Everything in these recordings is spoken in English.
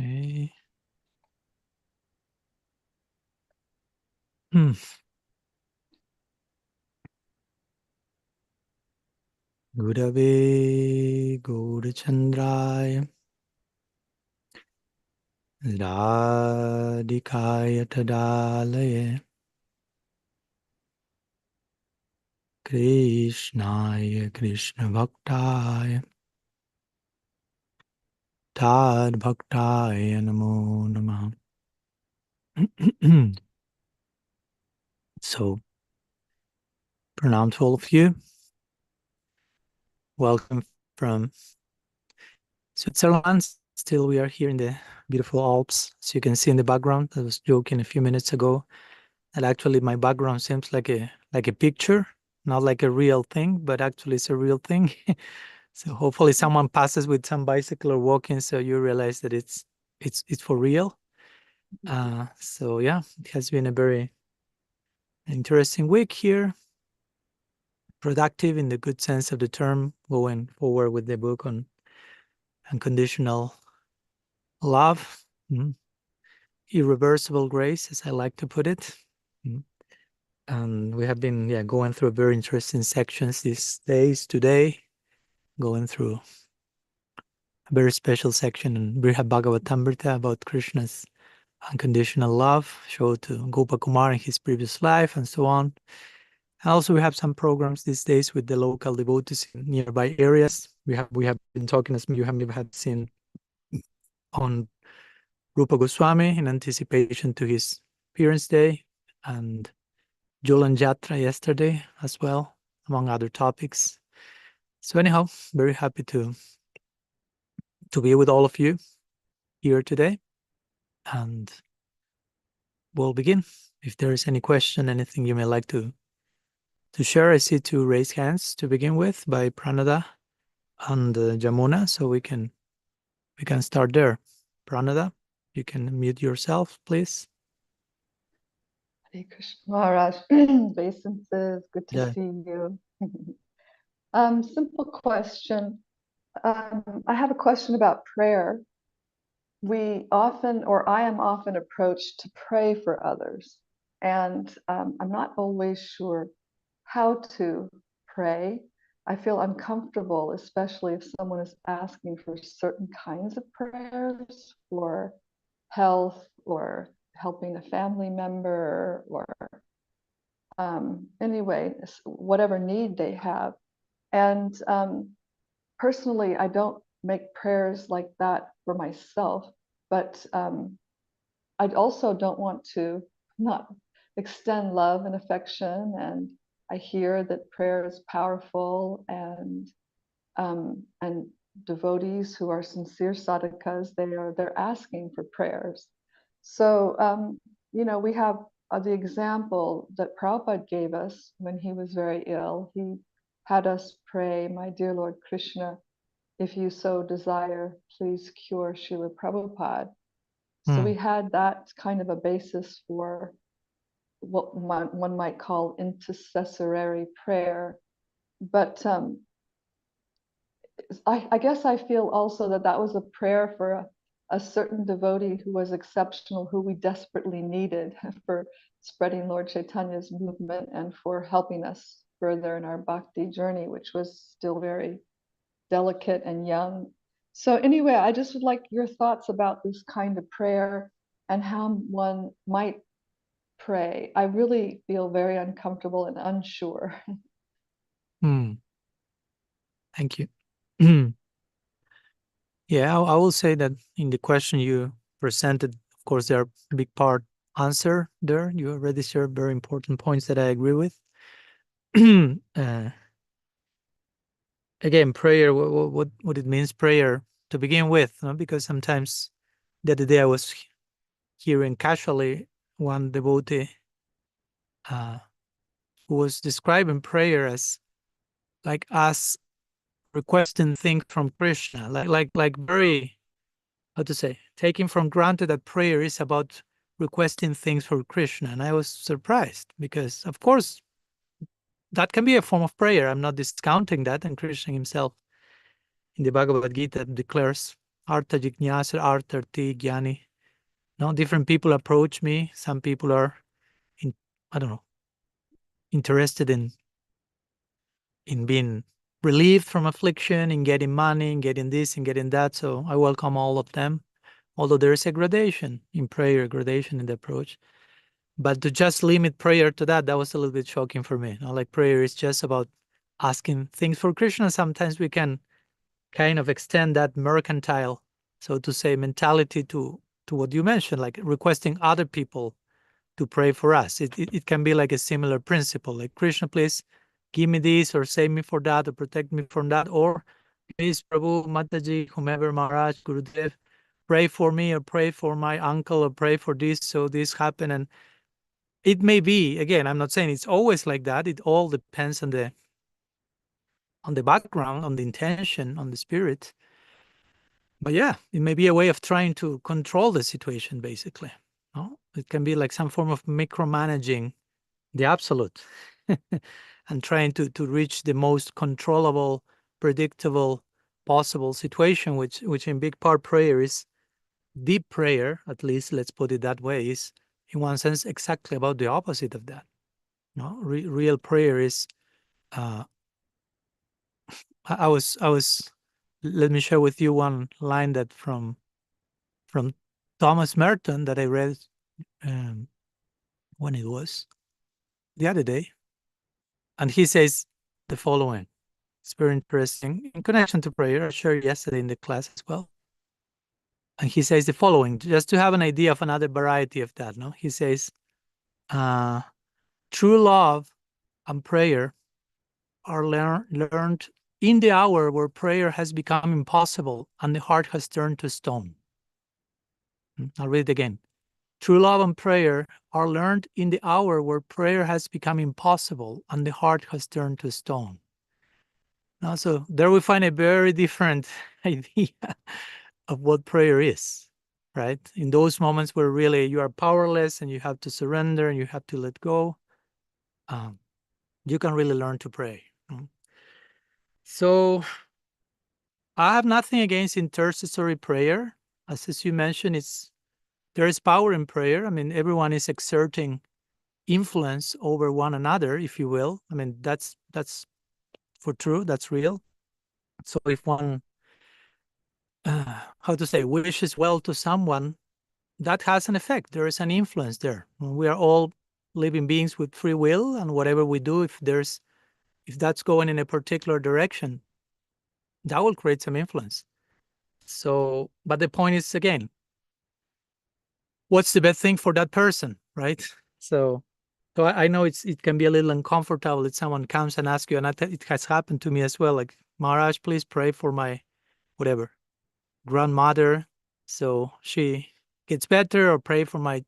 Okay. Gurave Gaurachandraya Radhikaya Tadalaye Krishnaya Krishna Bhaktaya Tad Bhaktaya Namo Namaha. So, pranam to all of you. Welcome from Switzerland. Still, we are here in the beautiful Alps. As you can see in the background, I was joking a few minutes ago that actually my background seems like a picture, not like a real thing, but actually it's a real thing. So hopefully someone passes with some bicycle or walking, so you realize that it's for real. So yeah, it has been a very interesting week here. Productive in the good sense of the term, going forward with the book on unconditional love, irreversible grace, as I like to put it. And we have been going through very interesting sections these days today, going through a very special section in Brihat Bhagavatamrita about Krishna's unconditional love, showed to Gopakumar in his previous life, and so on. And also we have some programs these days with the local devotees in nearby areas. We have been talking, as you may have seen, on Rupa Goswami in anticipation to his appearance day, and Julan Jatra yesterday as well, among other topics. So anyhow, very happy to be with all of you here today, and we'll begin. If there is any question, anything you may like to share, I see two raised hands to begin with by Pranada and Jamuna, so we can start there. Pranada, you can mute yourself, please. Hare Krishna Maharaj, obeisances, good to Yeah. see you. Simple question. I have a question about prayer. We often, or I am often approached to pray for others, and I'm not always sure how to pray. I feel uncomfortable, especially if someone is asking for certain kinds of prayers for health or helping a family member or anyway, whatever need they have. And personally, I don't make prayers like that for myself, but I also don't want to not extend love and affection. And I hear that prayer is powerful, and devotees who are sincere sadhakas, they're asking for prayers. So we have the example that Prabhupada gave us when he was very ill. He had us pray, "My dear Lord Krishna, if you so desire, please cure Srila Prabhupada." So we had that kind of a basis for what one might call intercessory prayer. But I guess I feel also that was a prayer for a certain devotee who was exceptional, who we desperately needed for spreading Lord Chaitanya's movement and for helping us further in our bhakti journey, which was still very delicate and young. So anyway, I just would like your thoughts about this kind of prayer and how one might pray. I really feel very uncomfortable and unsure. Thank you. Yeah, I will say that in the question you presented, of course, there are a big part answer there. You already shared very important points that I agree with. Again, prayer, what it means, prayer, to begin with, because sometimes the other day I was hearing casually one devotee who was describing prayer as like us requesting things from Krishna, like very, how to say, taking from granted that prayer is about requesting things for Krishna. And I was surprised because, of course, that can be a form of prayer. I'm not discounting that. And Krishna himself in the Bhagavad Gita declares Artha Jignasa, Artharti, Jnani. No, different people approach me. Some people are, I don't know, interested in being relieved from affliction, in getting money, in getting this, and getting that. So I welcome all of them. Although there is a gradation in prayer, gradation in the approach. But to just limit prayer to that was a little bit shocking for me. Like prayer is just about asking things for Krishna. Sometimes we can kind of extend that mercantile, so to say, mentality to what you mentioned, like requesting other people to pray for us. It can be like a similar principle, like Krishna, please give me this, or save me for that, or protect me from that, or please, Prabhu, Mataji, whomever, Maharaj, Gurudev, pray for me, or pray for my uncle, or pray for this, so this happen. And it may be, again, I'm not saying it's always like that. It all depends on the background, on the intention, on the spirit. But yeah, it may be a way of trying to control the situation, basically. No? It can be like some form of micromanaging the absolute and trying to reach the most controllable, predictable possible situation, which in big part prayer is, deep prayer, at least let's put it that way, is in one sense exactly about the opposite of that. No, real prayer is I was let me share with you one line that from Thomas Merton that I read when it was the other day, and he says the following. It's very interesting in connection to prayer. I shared yesterday in the class as well. And he says the following, just to have an idea of another variety of that. No, he says, true love and prayer are learned in the hour where prayer has become impossible and the heart has turned to stone. I'll read it again. True love and prayer are learned in the hour where prayer has become impossible and the heart has turned to stone. Now, so there we find a very different idea of what prayer is, right? In those moments where really you are powerless and you have to surrender and you have to let go, you can really learn to pray. So I have nothing against intercessory prayer. As you mentioned, there is power in prayer. I mean, everyone is exerting influence over one another, if you will. I mean, that's for true, that's real. So if one, how to say, wishes well to someone, that has an effect. There is an influence there. We are all living beings with free will, and whatever we do, if that's going in a particular direction, that will create some influence. So, but the point is, again, what's the best thing for that person, right? So I know it can be a little uncomfortable if someone comes and asks you, and it has happened to me as well, like, Maharaj, please pray for my whatever grandmother so she gets better, or pray for my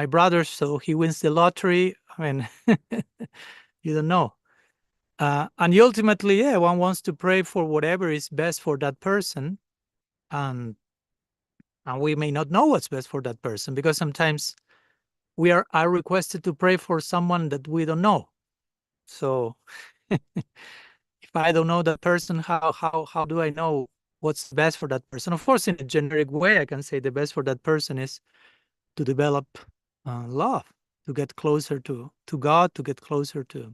brother so he wins the lottery. I mean, you don't know. And ultimately, yeah, one wants to pray for whatever is best for that person, and we may not know what's best for that person, because sometimes we are requested to pray for someone that we don't know. So if I don't know that person, how do I know what's best for that person? Of course, in a generic way, I can say the best for that person is to develop love, to get closer to God, to get closer to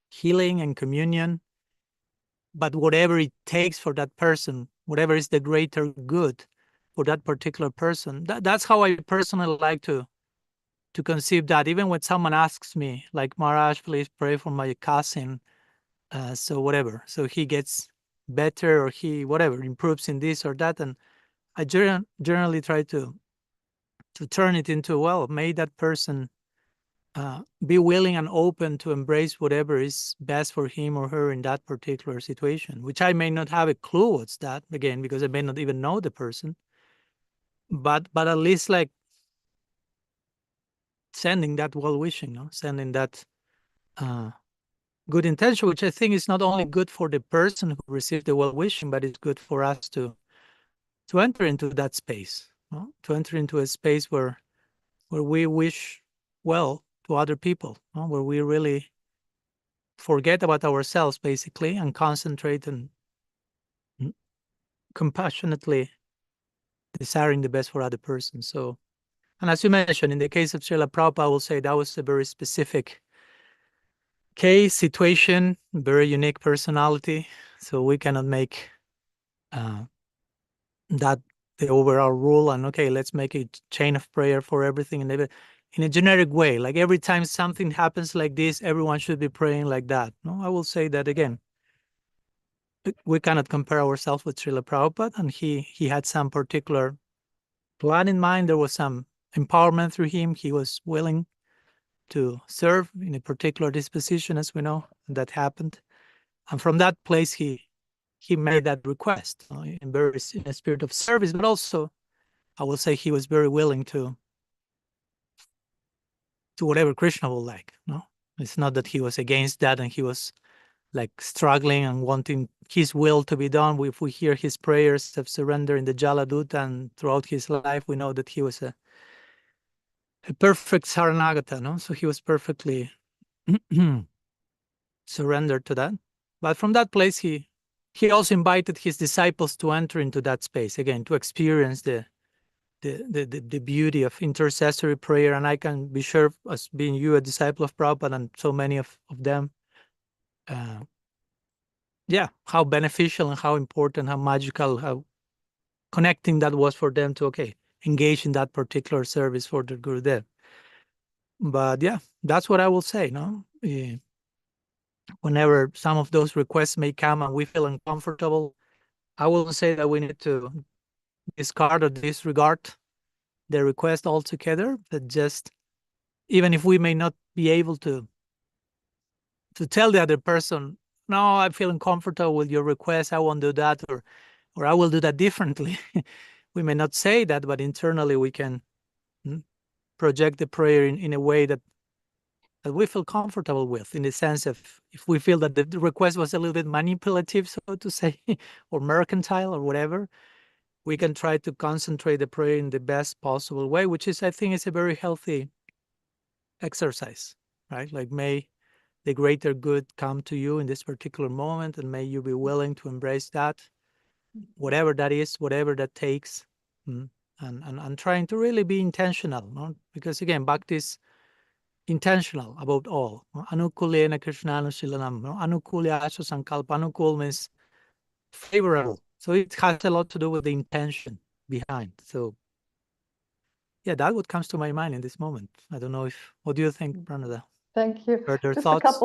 healing and communion. But whatever it takes for that person, whatever is the greater good for that particular person, that's how I personally like to conceive that. Even when someone asks me, like, Maharaj, please pray for my cousin, so whatever, so he gets better, or he whatever improves in this or that, and I generally try to turn it into, well, may that person be willing and open to embrace whatever is best for him or her in that particular situation, which I may not have a clue what's that, again, because I may not even know the person, but at least, like, sending that well-wishing, no? Sending that good intention, which I think is not only good for the person who received the well-wishing, but it's good for us to enter into that space, no? To enter into a space where we wish well to other people, no? Where we really forget about ourselves, basically, and concentrate and compassionately desiring the best for other persons. So, and as you mentioned, in the case of Srila Prabhupada, I will say that was a very specific case, situation, very unique personality. So we cannot make that the overall rule and okay, let's make a chain of prayer for everything in a generic way. Like every time something happens like this, everyone should be praying like that. No, I will say that again. We cannot compare ourselves with Srila Prabhupada, and he had some particular plan in mind. There was some empowerment through him. He was willing to serve in a particular disposition, as we know, and that happened. And from that place, he made that request in a spirit of service, but also I will say he was very willing to whatever Krishna would like. No, it's not that he was against that and he was like struggling and wanting his will to be done. If we hear his prayers of surrender in the Jaladuta and throughout his life, we know that he was a perfect Saranagata. No, so he was perfectly surrendered to that. But from that place, he also invited his disciples to enter into that space again, to experience the beauty of intercessory prayer. And I can be sure, as being you a disciple of Prabhupada and so many of them, how beneficial and how important, how magical, how connecting that was for them to engage in that particular service for the Gurudev. But yeah, that's what I will say. No, whenever some of those requests may come and we feel uncomfortable, I will say that we need to discard or disregard the request altogether. That just, even if we may not be able to tell the other person, no, I'm feeling comfortable with your request, I won't do that, or I will do that differently. We may not say that, but internally we can project the prayer in a way that we feel comfortable with, in the sense of if we feel that the request was a little bit manipulative, so to say, or mercantile or whatever, we can try to concentrate the prayer in the best possible way, which is, I think, is a very healthy exercise, right? Like, may the greater good come to you in this particular moment, and may you be willing to embrace that, whatever that is, whatever that takes, and trying to really be intentional, no? Because again, bhakti is intentional about all. Anukulena Krishnanushilanam. Anukulya Asha Sankalpa. Anukul means favorable. So it has a lot to do with the intention behind. So yeah, that what comes to my mind in this moment. I don't know what do you think, Pranada? Thank you. Further Just thoughts?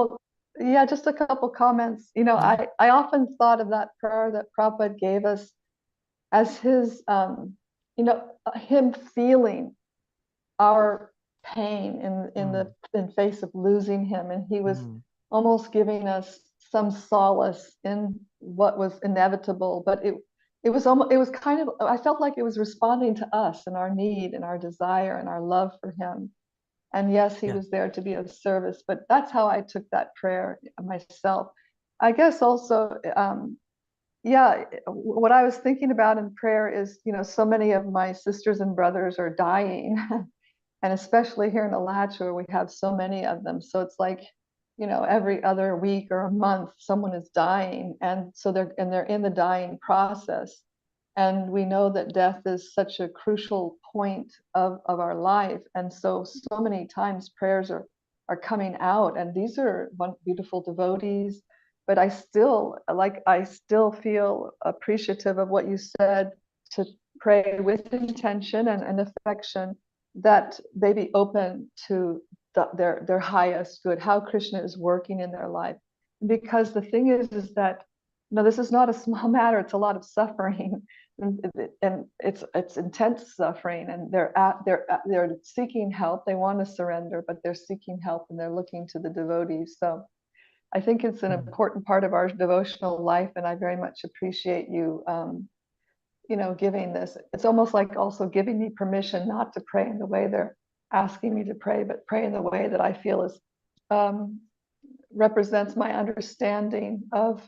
just a couple comments. Yeah. I often thought of that prayer that Prabhupada gave us as his, him feeling our pain in face of losing him, and he was almost giving us some solace in what was inevitable. But it was kind of, I felt like it was responding to us and our need and our desire and our love for him. And yes, he was there to be of service, but that's how I took that prayer myself. I guess also, what I was thinking about in prayer is, so many of my sisters and brothers are dying, and especially here in Alachua, we have so many of them. So it's like, every other week or a month, someone is dying, and so they're in the dying process. And we know that death is such a crucial point of our life. And so many times prayers are coming out, and these are beautiful devotees. But I still feel appreciative of what you said, to pray with intention and affection, that they be open to their highest good, how Krishna is working in their life. Because the thing is that, this is not a small matter. It's a lot of suffering, and it's intense suffering. And they're seeking help. They want to surrender, but they're seeking help, and they're looking to the devotees. So I think it's an important part of our devotional life, and I very much appreciate you, giving this. It's almost like also giving me permission not to pray in the way they're asking me to pray, but pray in the way that I feel is represents my understanding of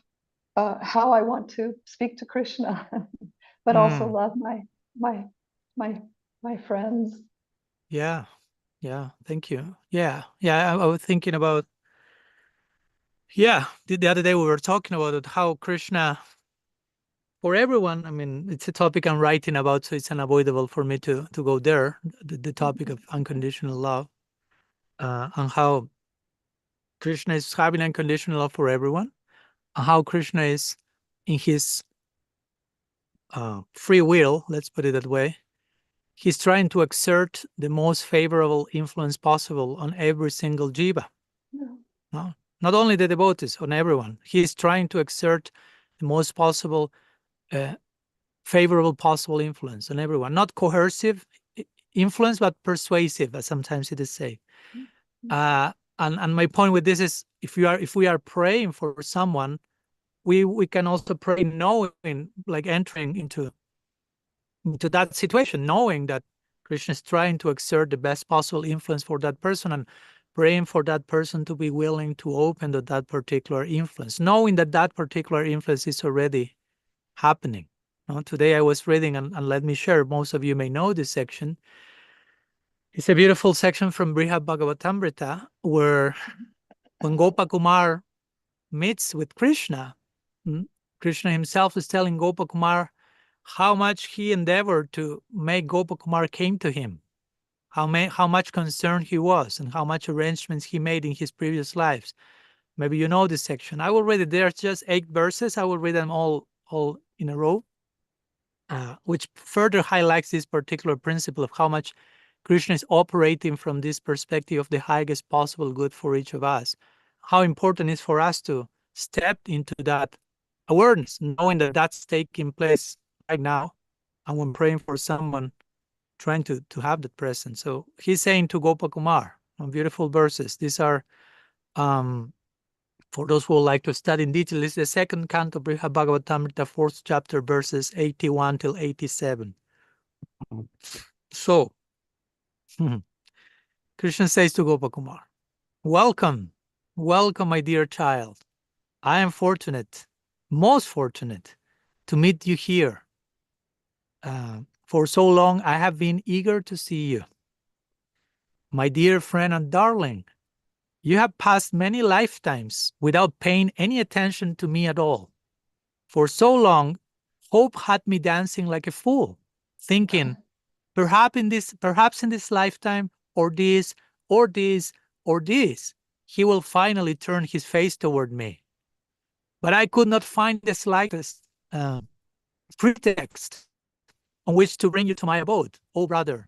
how I want to speak to Krishna, but also love my friends. Yeah. Thank you. Yeah. I was thinking about. Yeah, the other day we were talking about it, how Krishna for everyone. I mean, it's a topic I'm writing about, so it's unavoidable for me to go there. The topic of unconditional love, and how Krishna is having unconditional love for everyone, and how Krishna is in his free will, let's put it that way. He's trying to exert the most favorable influence possible on every single jiva. Yeah. No? Not only the devotees, on everyone. He's trying to exert the most possible favorable possible influence on everyone. Not coercive influence, but persuasive, as sometimes it is said. And my point with this is, if we are praying for someone, we can also pray knowing, like entering into that situation, knowing that Krishna is trying to exert the best possible influence for that person, and praying for that person to be willing to open to that particular influence, knowing that that particular influence is already happening. Today I was reading, and let me share, most of you may know this section. It's a beautiful section from Brihad Bhagavatamrita, where when Gopakumar meets with Krishna, Krishna himself is telling Gopakumar how much he endeavored to make Gopakumar came to him, how much concerned he was, and how much arrangements he made in his previous lives. Maybe you know this section. I will read it. There's just 8 verses. I will read them all in a row, which further highlights this particular principle of how much Krishna is operating from this perspective of the highest possible good for each of us. How important it is for us to step into that awareness, knowing that that's taking place right now, and when praying for someone, trying to have that presence. So he's saying to Gopakumar, beautiful verses. These are, for those who would like to study in detail, this is the second canto of Brihad Bhagavatamrita, 4th chapter, verses 81 till 87. So, Krishna says to Gopakumar, welcome, my dear child. I am fortunate, most fortunate, to meet you here. For so long, I have been eager to see you. My dear friend and darling, you have passed many lifetimes without paying any attention to me at all. For so long, hope had me dancing like a fool, thinking, perhaps in this lifetime, or this, or this, or this, he will finally turn his face toward me. But I could not find the slightest pretext on which to bring you to my abode, O brother,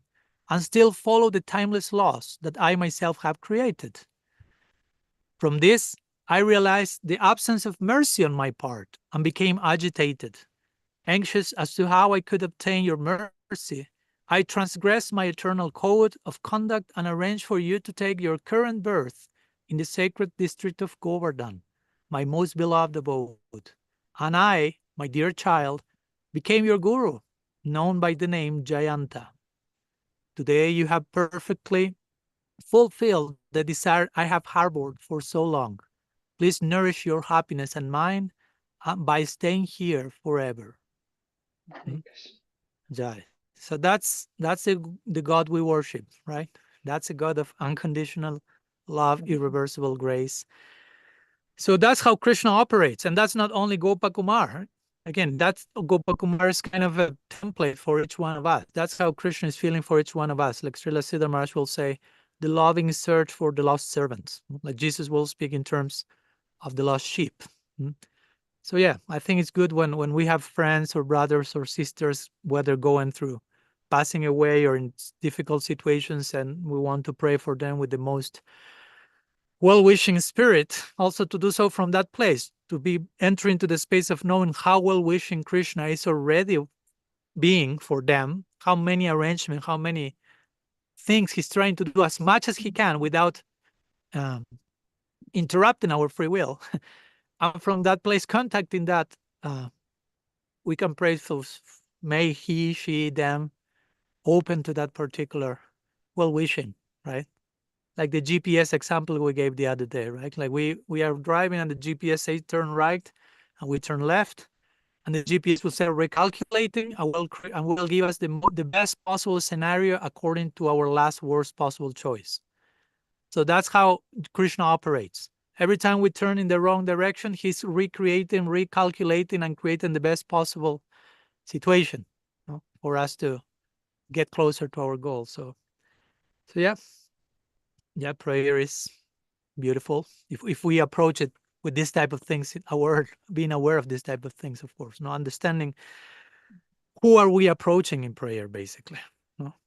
and still follow the timeless laws that I myself have created. From this, I realized the absence of mercy on my part and became agitated. Anxious as to how I could obtain your mercy, I transgressed my eternal code of conduct and arranged for you to take your current birth in the sacred district of Govardhan, my most beloved abode. And I, my dear child, became your guru, known by the name Jayanta. Today you have perfectly fulfilled the desire I have harbored for so long. Please nourish your happiness and mine by staying here forever. Jai. So that's the God we worship, right? That's a God of unconditional love, irreversible grace. So that's how Krishna operates, and that's not only Gopakumar. Again, that's Gopakumar's kind of a template for each one of us. That's how Krishna is feeling for each one of us. Like Srila Siddhar Maharaj will say, the loving search for the lost servants. Like Jesus will speak in terms of the lost sheep. So yeah, I think it's good when we have friends or brothers or sisters, whether going through passing away or in difficult situations, and we want to pray for them with the most well-wishing spirit, also to do so from that place, to be entering into the space of knowing how well-wishing Krishna is already being for them, how many arrangements, how many things he's trying to do as much as he can without interrupting our free will. And from that place, contacting that, we can pray those, may he, she, them open to that particular well-wishing, right? Like the GPS example we gave the other day, right? Like we are driving and the GPS says turn right, and we turn left, and the GPS will say recalculating, and will give us the best possible scenario according to our last worst possible choice. So that's how Krishna operates. Every time we turn in the wrong direction, he's recreating, recalculating, and creating the best possible situation, for us to get closer to our goal. So yeah, prayer is beautiful if we approach it with this type of things, being aware of this type of things, of course, understanding who are we approaching in prayer, basically,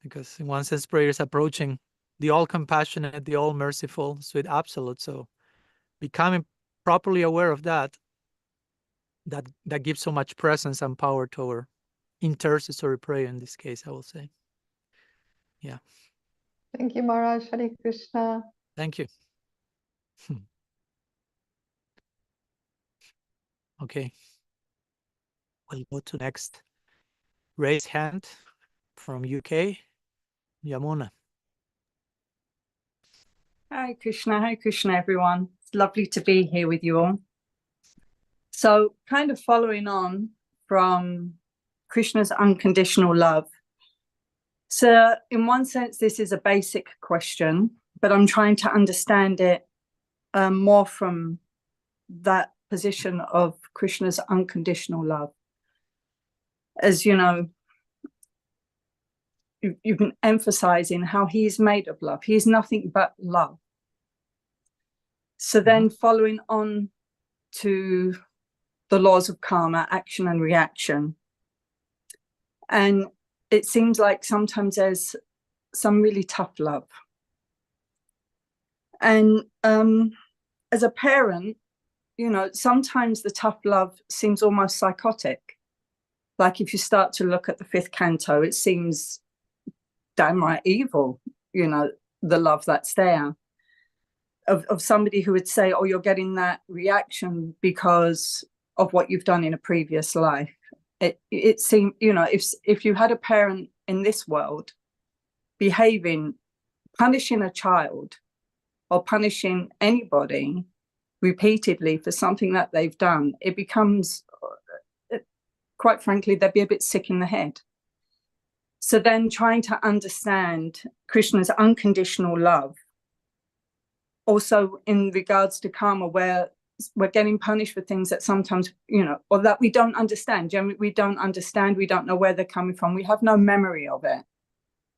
because in one sense prayer is approaching the all compassionate, the all merciful, sweet absolute. So becoming properly aware of that gives so much presence and power to our intercessory prayer in this case, I will say. Yeah. Thank you, Maharaj. Hare Krishna. Thank you. Okay. We'll go to next. Raise hand from UK, Yamuna. Hi Krishna, everyone. It's lovely to be here with you all. So, kind of following on from Krishna's unconditional love. So, in one sense, this is a basic question, but I'm trying to understand it more from that position of Krishna's unconditional love. As you know, you've been emphasizing how he is made of love. He is nothing but love. So then following on to the laws of karma, action and reaction. And it seems like sometimes there's some really tough love. And as a parent, sometimes the tough love seems almost psychotic. Like if you start to look at the 5th canto, it seems downright evil, the love that's there. Of somebody who would say, oh, you're getting that reaction because of what you've done in a previous life. It seemed, if you had a parent in this world punishing a child or punishing anybody repeatedly for something that they've done, it becomes, quite frankly, they'd be a bit sick in the head. So then trying to understand Krishna's unconditional love, also in regards to karma, where we're getting punished for things that sometimes, or that we don't understand. Generally, we don't understand. We don't know where they're coming from. We have no memory of it,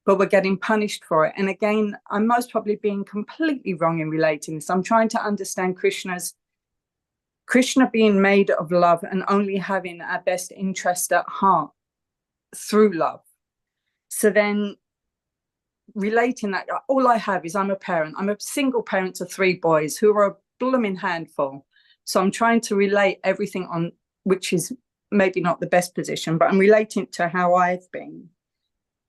but we're getting punished for it. And again, I'm most probably being completely wrong in relating this. I'm trying to understand Krishna being made of love and only having our best interest at heart through love. So then relating that, all I have is I'm a parent. I'm a single parent to 3 boys who are a blooming handful. So I'm trying to relate everything on, which is maybe not the best position, but I'm relating it to how I've been.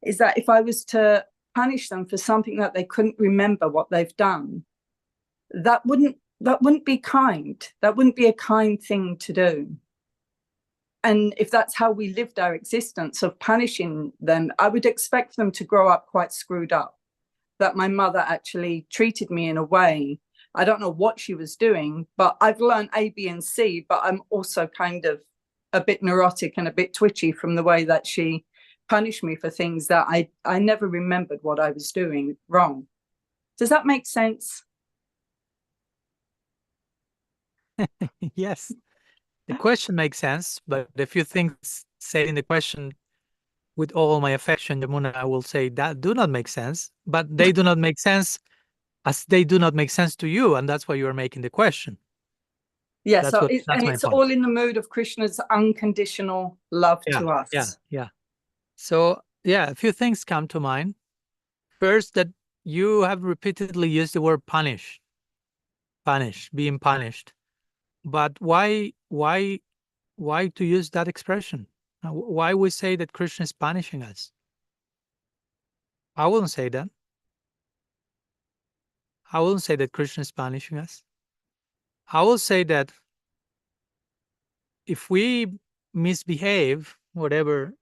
Is that if I was to punish them for something that they couldn't remember what they've done, that wouldn't be kind. That wouldn't be a kind thing to do. And if that's how we lived our existence of punishing them, I would expect them to grow up quite screwed up. That my mother actually treated me in a way, I don't know what she was doing, but I've learned A, B, and C, but I'm also kind of a bit neurotic and a bit twitchy from the way that she punished me for things that I never remembered what I was doing wrong. Does that make sense? Yes. The question makes sense, but a few things said in the question, with all my affection, Yamuna, I will say that do not make sense, but they do not make sense as they do not make sense to you, and that's why you are making the question. Yeah, so it's all in the mood of Krishna's unconditional love to us. Yeah. So, a few things come to mind. First, that you have repeatedly used the word punish, being punished. But why to use that expression? Why we say that Krishna is punishing us? I wouldn't say that. I wouldn't say that Krishna is punishing us. I will say that if we misbehave, whatever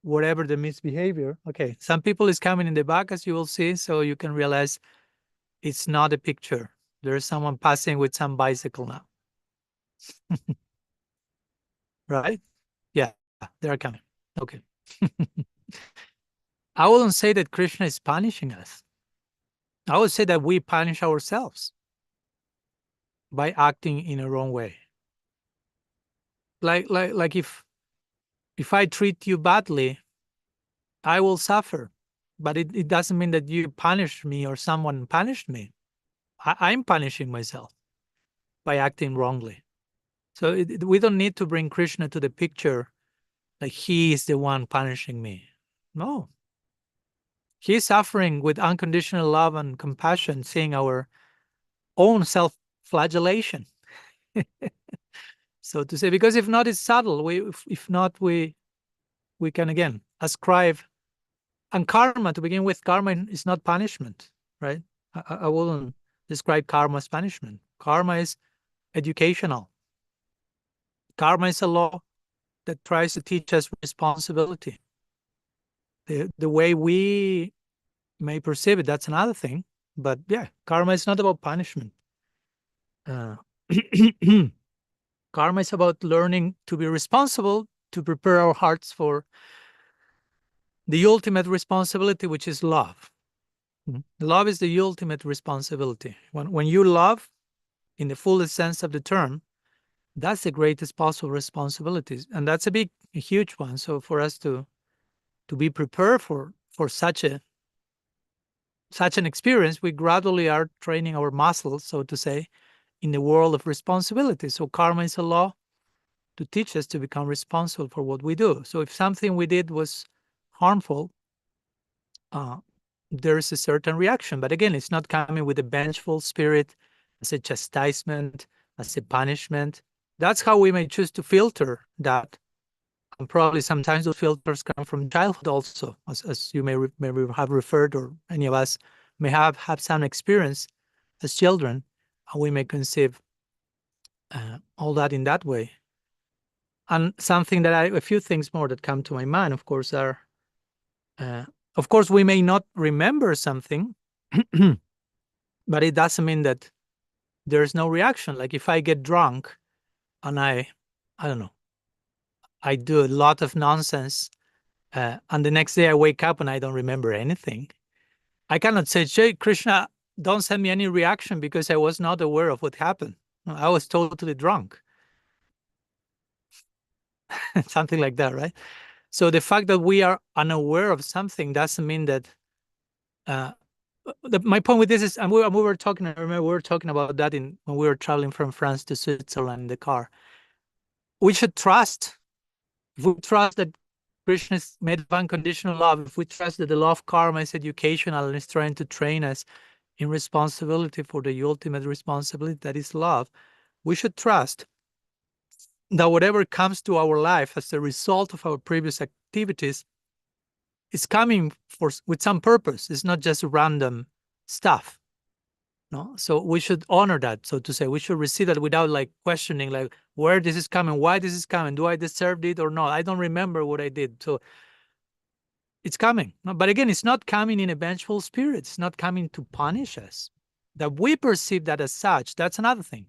the misbehavior, okay, some people is coming in the back, as you will see, so you can realize it's not a picture. There's someone passing with some bicycle now. Right? Yeah, they're coming. Okay. I wouldn't say that Krishna is punishing us. I would say that we punish ourselves by acting in a wrong way. Like if if I treat you badly, I will suffer. But it doesn't mean that you punish me or someone punished me. I'm punishing myself by acting wrongly. So we don't need to bring Krishna to the picture like he is the one punishing me. No. He's suffering with unconditional love and compassion, seeing our own self-flagellation. So to say, because if not, it's subtle. If not, we can again ascribe. And karma, to begin with, karma is not punishment, right? I wouldn't describe karma as punishment. Karma is educational. Karma is a law that tries to teach us responsibility. The way we may perceive it, that's another thing. But yeah, karma is not about punishment. Karma is about learning to be responsible, to prepare our hearts for the ultimate responsibility, which is love. Love is the ultimate responsibility. When you love, in the fullest sense of the term, that's the greatest possible responsibility. And that's a huge one. So for us to be prepared for such an experience, we gradually are training our muscles, so to say, in the world of responsibility. So karma is a law to teach us to become responsible for what we do. So if something we did was harmful, there is a certain reaction. But again, it's not coming with a vengeful spirit, as a chastisement, as a punishment. That's how we may choose to filter that. And probably sometimes those filters come from childhood also, as you may have referred, or any of us may have some experience as children, and we may conceive all that in that way. And something that a few things more that come to my mind, of course, are, of course, we may not remember something, but it doesn't mean that there's no reaction. Like if I get drunk and I don't know, I do a lot of nonsense, and the next day I wake up and I don't remember anything, I cannot say, "Jay, Krishna, don't send me any reaction because I was not aware of what happened. No, I was totally drunk." Something like that, right? So the fact that we are unaware of something doesn't mean that. My point with this is, and we were talking. I remember we were talking about that when we were traveling from France to Switzerland in the car. We should trust. If we trust that Krishna is made of unconditional love, if we trust that the law of karma is educational and is trying to train us in responsibility for the ultimate responsibility that is love, we should trust that whatever comes to our life as a result of our previous activities is coming with some purpose. It's not just random stuff. No, so we should honor that, so to say. We should receive that without like questioning, like where this is coming, why this is coming, do I deserve it or not? I don't remember what I did. So it's coming. No, but again, it's not coming in a vengeful spirit. It's not coming to punish us. That we perceive that as such, that's another thing.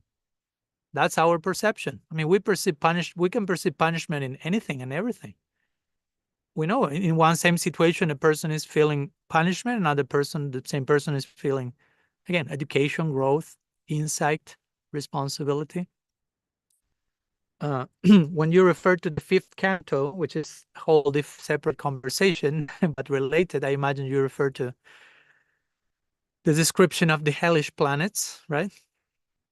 That's our perception. I mean, we can perceive punishment in anything and everything. We know in one same situation, a person is feeling punishment, another person, the same person is feeling, again, education, growth, insight, responsibility. When you refer to the fifth canto, which is a whole separate conversation, but related, I imagine you refer to the description of the hellish planets, right?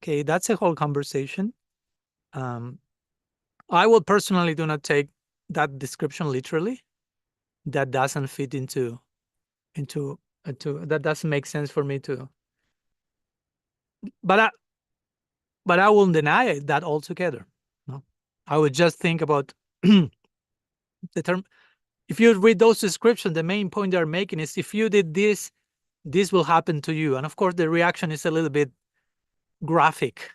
Okay, that's a whole conversation. I will personally do not take that description literally. That doesn't fit into that doesn't make sense for me to. But I won't deny that altogether. No, I would just think about the term. If you read those descriptions, the main point they're making is if you did this, this will happen to you. And of course, the reaction is a little bit graphic.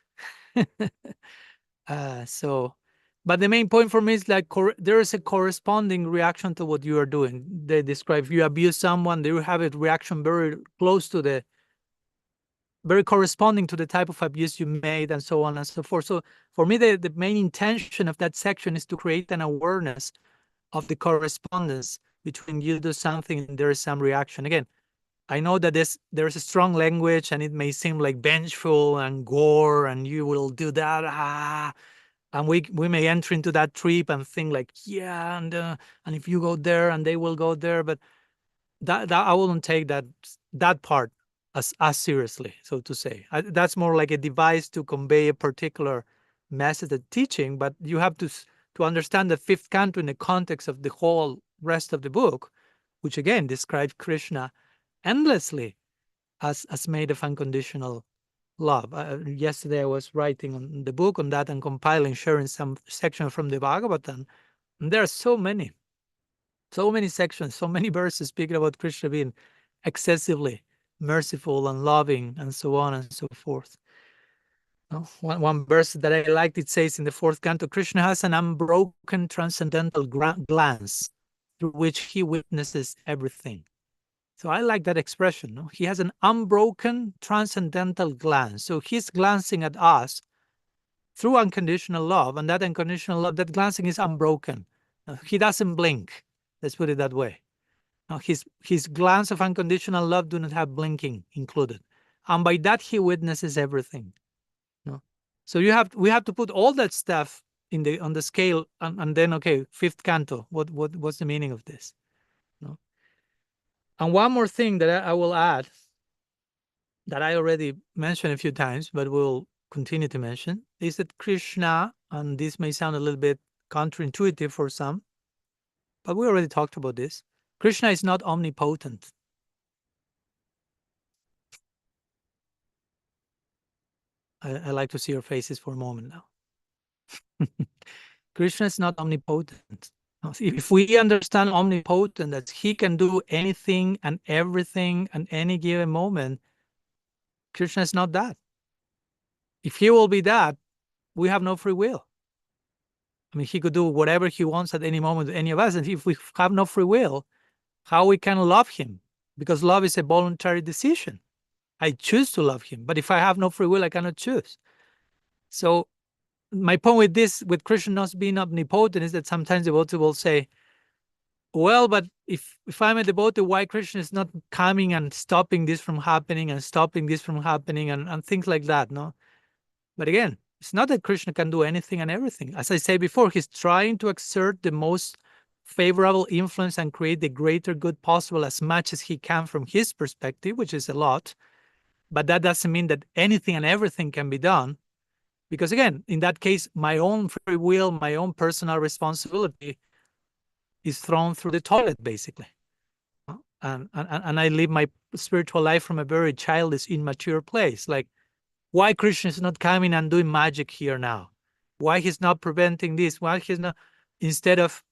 But the main point for me is like there is a corresponding reaction to what you are doing. They describe if you abuse someone, they will have a reaction very close to very corresponding to the type of abuse you made, and so on and so forth. So for me, the main intention of that section is to create an awareness of the correspondence between you do something and there is some reaction. Again, I know that there's a strong language and it may seem like vengeful and gore and you will do that. And we may enter into that trip and think like, yeah, and if you go there and they will go there, but that I wouldn't take that part as seriously, so to say. That's more like a device to convey a particular message of teaching, but you have to understand the fifth canto in the context of the whole rest of the book, which again describes Krishna endlessly as made of unconditional love. Yesterday I was writing on the book on that and compiling, sharing some sections from the Bhagavatam. And there are so many sections, so many verses speaking about Krishna being excessively merciful and loving and so on and so forth. One verse that I liked, it says in the fourth canto, Krishna has an unbroken transcendental glance through which he witnesses everything. So I like that expression. No? He has an unbroken transcendental glance. So he's glancing at us through unconditional love, and that unconditional love, that glancing is unbroken. He doesn't blink. Let's put it that way. Now, his glance of unconditional love do not have blinking included, and by that he witnesses everything. No, so we have to put all that stuff on the scale, and then okay, fifth canto. What's the meaning of this? No, and one more thing that I will add, that I already mentioned a few times, but we'll continue to mention, is that Krishna, and this may sound a little bit counterintuitive for some, but we already talked about this. Krishna is not omnipotent. I like to see your faces for a moment now. Krishna is not omnipotent. If we understand omnipotent, that he can do anything and everything at any given moment, Krishna is not that. If he will be that, we have no free will. I mean, he could do whatever he wants at any moment with any of us. And if we have no free will, how we can love him? Because love is a voluntary decision. I choose to love him. But if I have no free will, I cannot choose. So my point with this, with Krishna not being omnipotent, is that sometimes the devotee will say, well, but if I'm a devotee, why Krishna is not coming and stopping this from happening and stopping this from happening and things like that, no? But again, it's not that Krishna can do anything and everything. As I said before, he's trying to exert the most favorable influence and create the greater good possible as much as he can from his perspective, which is a lot. But that doesn't mean that anything and everything can be done. Because again, in that case, my own free will, my own personal responsibility is thrown through the toilet, basically. And I live my spiritual life from a very childish, immature place. Like, why Krishna is not coming and doing magic here now? Why he's not preventing this? Why he's not, instead of,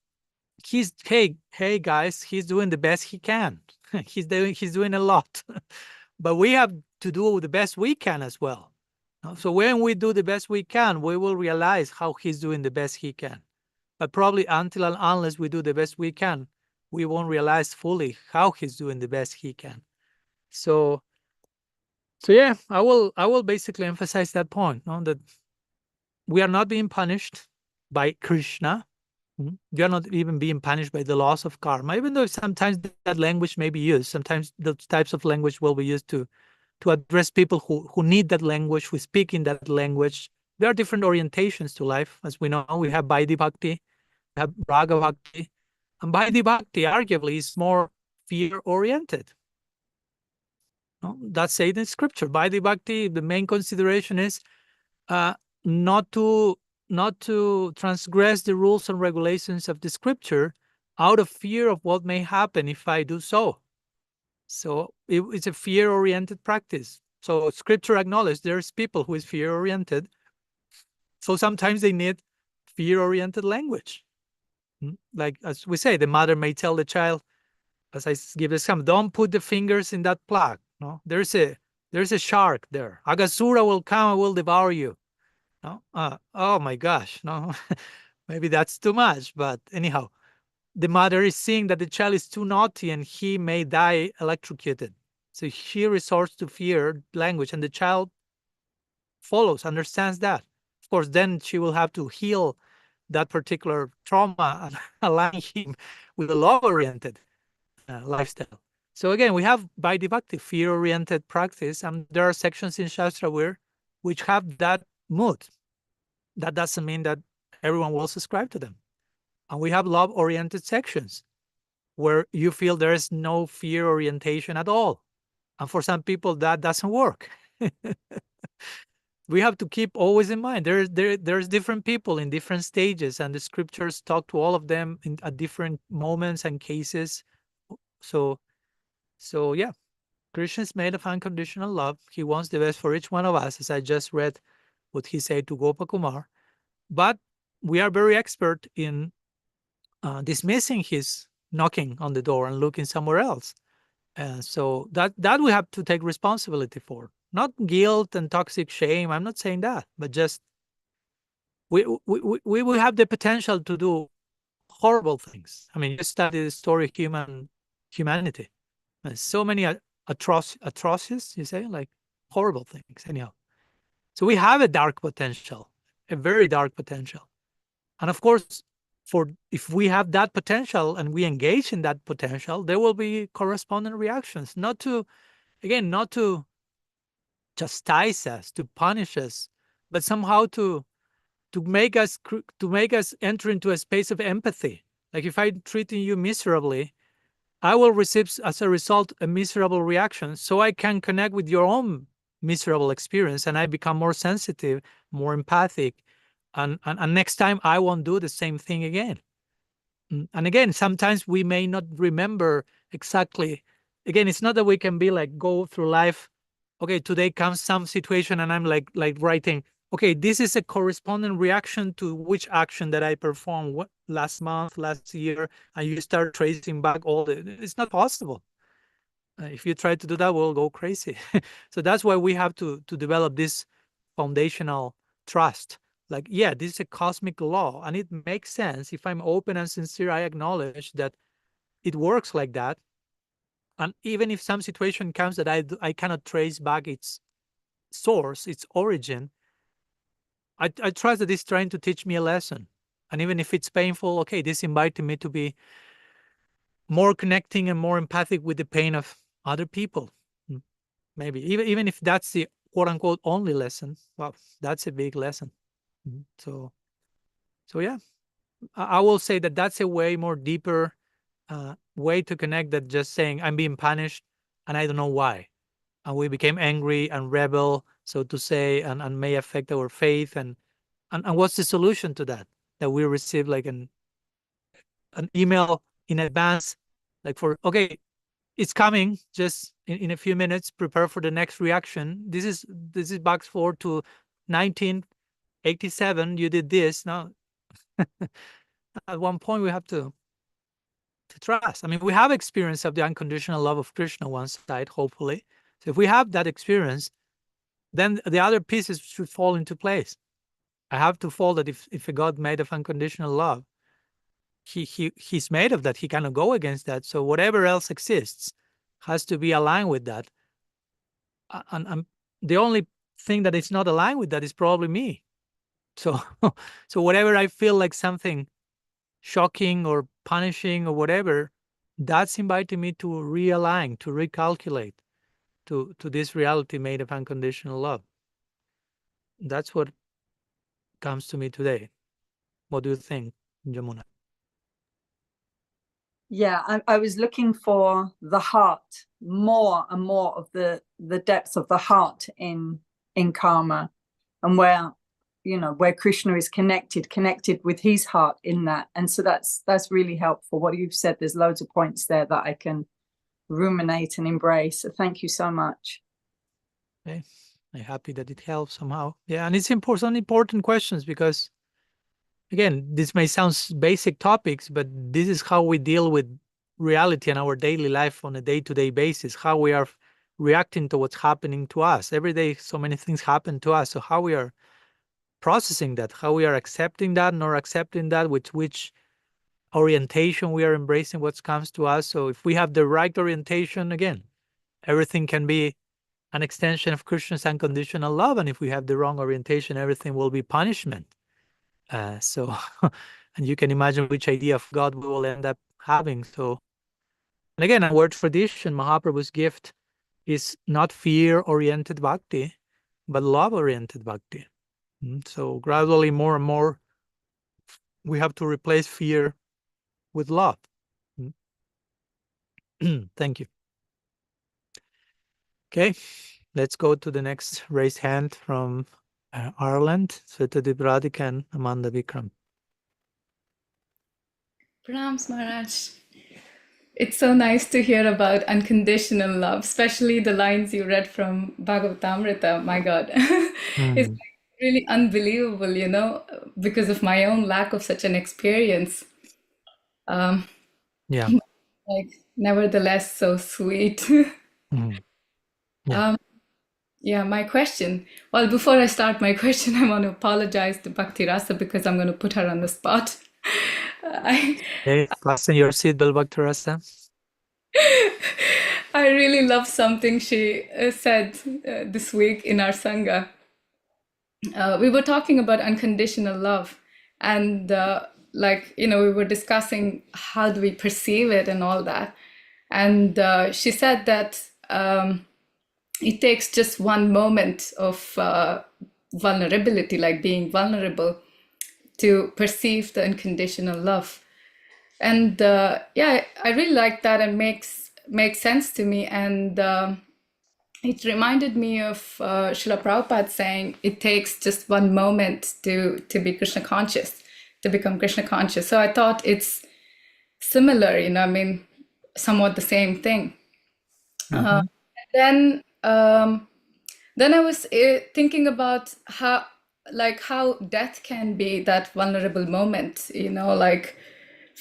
hey guys, he's doing the best he can. he's doing a lot. But we have to do the best we can as well. So when we do the best we can, we will realize how he's doing the best he can. But probably until and unless we do the best we can, we won't realize fully how he's doing the best he can. So yeah, I will basically emphasize that point, no? That we are not being punished by Krishna. We are not even being punished by the laws of karma, even though sometimes that language may be used. Sometimes those types of language will be used to address people who need that language, who speak in that language. There are different orientations to life. As we know, we have Vaidhi Bhakti, we have Raga Bhakti, and Vaidhi Bhakti arguably is more fear-oriented. No? That's said in scripture. Vaidhi Bhakti, the main consideration is not to transgress the rules and regulations of the scripture out of fear of what may happen if I do so. So it's a fear-oriented practice. So scripture acknowledges there's people who is fear-oriented. So sometimes they need fear-oriented language. Like, as we say, the mother may tell the child, as I give example, don't put the fingers in that plug. No, there's a shark there. Agasura will come and will devour you. No, oh my gosh, no, maybe that's too much. But anyhow, the mother is seeing that the child is too naughty and he may die electrocuted. So she resorts to fear language, and the child follows, understands that. Of course, then she will have to heal that particular trauma and align him with a love-oriented lifestyle. So again, we have Vaidhi Bhakti, fear-oriented practice, and there are sections in Shastra which have that mood. That doesn't mean that everyone will subscribe to them. And we have love-oriented sections where you feel there is no fear orientation at all. And for some people, that doesn't work. We have to keep always in mind there's different people in different stages, and the scriptures talk to all of them at different moments and cases. So yeah, Krishna is made of unconditional love. He wants the best for each one of us, as I just read what he said to Gopakumar. But we are very expert in dismissing his knocking on the door and looking somewhere else. So that we have to take responsibility for. Not guilt and toxic shame. I'm not saying that, but just we will have the potential to do horrible things. I mean, you study the story of humanity. There's so many atrocities, you say, like horrible things. Anyhow, so we have a dark potential, a very dark potential, and of course, if we have that potential and we engage in that potential, there will be corresponding reactions. Not to chastise us, to punish us, but somehow to make us enter into a space of empathy. Like if I'm treating you miserably, I will receive as a result a miserable reaction, so I can connect with your own miserable experience, and I become more sensitive, more empathic, and next time I won't do the same thing again. And again, sometimes we may not remember exactly. Again, it's not that we can be like go through life. Okay, today comes some situation, and I'm like writing. Okay, this is a corresponding reaction to which action that I performed last month, last year, and you start tracing back all the. It's not possible. If you try to do that, we'll go crazy. So that's why we have to develop this foundational trust. Like, yeah, this is a cosmic law, and it makes sense. If I'm open and sincere, I acknowledge that it works like that. And even if some situation comes that I cannot trace back its source, its origin, I trust that it's trying to teach me a lesson. And even if it's painful, okay, this invited me to be more connecting and more empathic with the pain of other people. Maybe even if that's the quote unquote only lesson, well, that's a big lesson. So yeah, I will say that that's a way more deeper way to connect than just saying I'm being punished and I don't know why. And we became angry and rebel, so to say, and may affect our faith. And what's the solution to that? That we receive like an email in advance, like okay, it's coming, just in a few minutes, prepare for the next reaction. This is back forward to 1987, you did this. Now, at one point we have to trust. I mean, we have experience of the unconditional love of Krishna on one side, hopefully. So if we have that experience, then the other pieces should fall into place. I have to fall that if a God made of unconditional love, he's made of that. He cannot go against that. So whatever else exists has to be aligned with that. And the only thing that is not aligned with that is probably me. So whatever I feel like something shocking or punishing or whatever, that's inviting me to realign, to recalculate to this reality made of unconditional love. That's what comes to me today. What do you think, Jamuna? Yeah, I was looking for the heart, more and more of the depths of the heart in karma, and where Krishna is connected with his heart in that. And so that's really helpful. What you've said, there's loads of points there that I can ruminate and embrace. So thank you so much. Okay. I'm happy that it helps somehow. Yeah, and it's important questions, because again, this may sound basic topics, but this is how we deal with reality in our daily life on a day-to-day basis, how we are reacting to what's happening to us. Every day, so many things happen to us. So how we are processing that, how we are accepting that, nor accepting that, with which orientation we are embracing what comes to us. So if we have the right orientation, again, everything can be an extension of Krishna's unconditional love. And if we have the wrong orientation, everything will be punishment. So, and you can imagine which idea of God we will end up having. So, and again, our tradition, Mahaprabhu's gift, is not fear-oriented bhakti, but love-oriented bhakti. So gradually more and more we have to replace fear with love. Thank you. Okay, let's go to the next raised hand from Ireland, Sweta Radhika and Amanda Vikram. Pranams, Maharaj. It's so nice to hear about unconditional love, especially the lines you read from Bhagavatamrita. My God, it's really unbelievable, you know, because of my own lack of such an experience. Yeah. Like, nevertheless, so sweet. Yeah. Yeah, my question. Well, before I start my question, I want to apologize to Bhakti Rasa because I'm going to put her on the spot. Hey, fasten your seatbelt, Bhakti Rasa. I really love something she said this week in our Sangha. We were talking about unconditional love, and like, you know, we were discussing how do we perceive it and all that. And she said that it takes just one moment of vulnerability, like being vulnerable, to perceive the unconditional love. And yeah, I really like that, and makes sense to me. And it reminded me of Srila Prabhupada saying it takes just one moment to be Krishna conscious, to become Krishna conscious. So I thought it's similar, you know, I mean, somewhat the same thing. Then I was thinking about how death can be that vulnerable moment, you know, like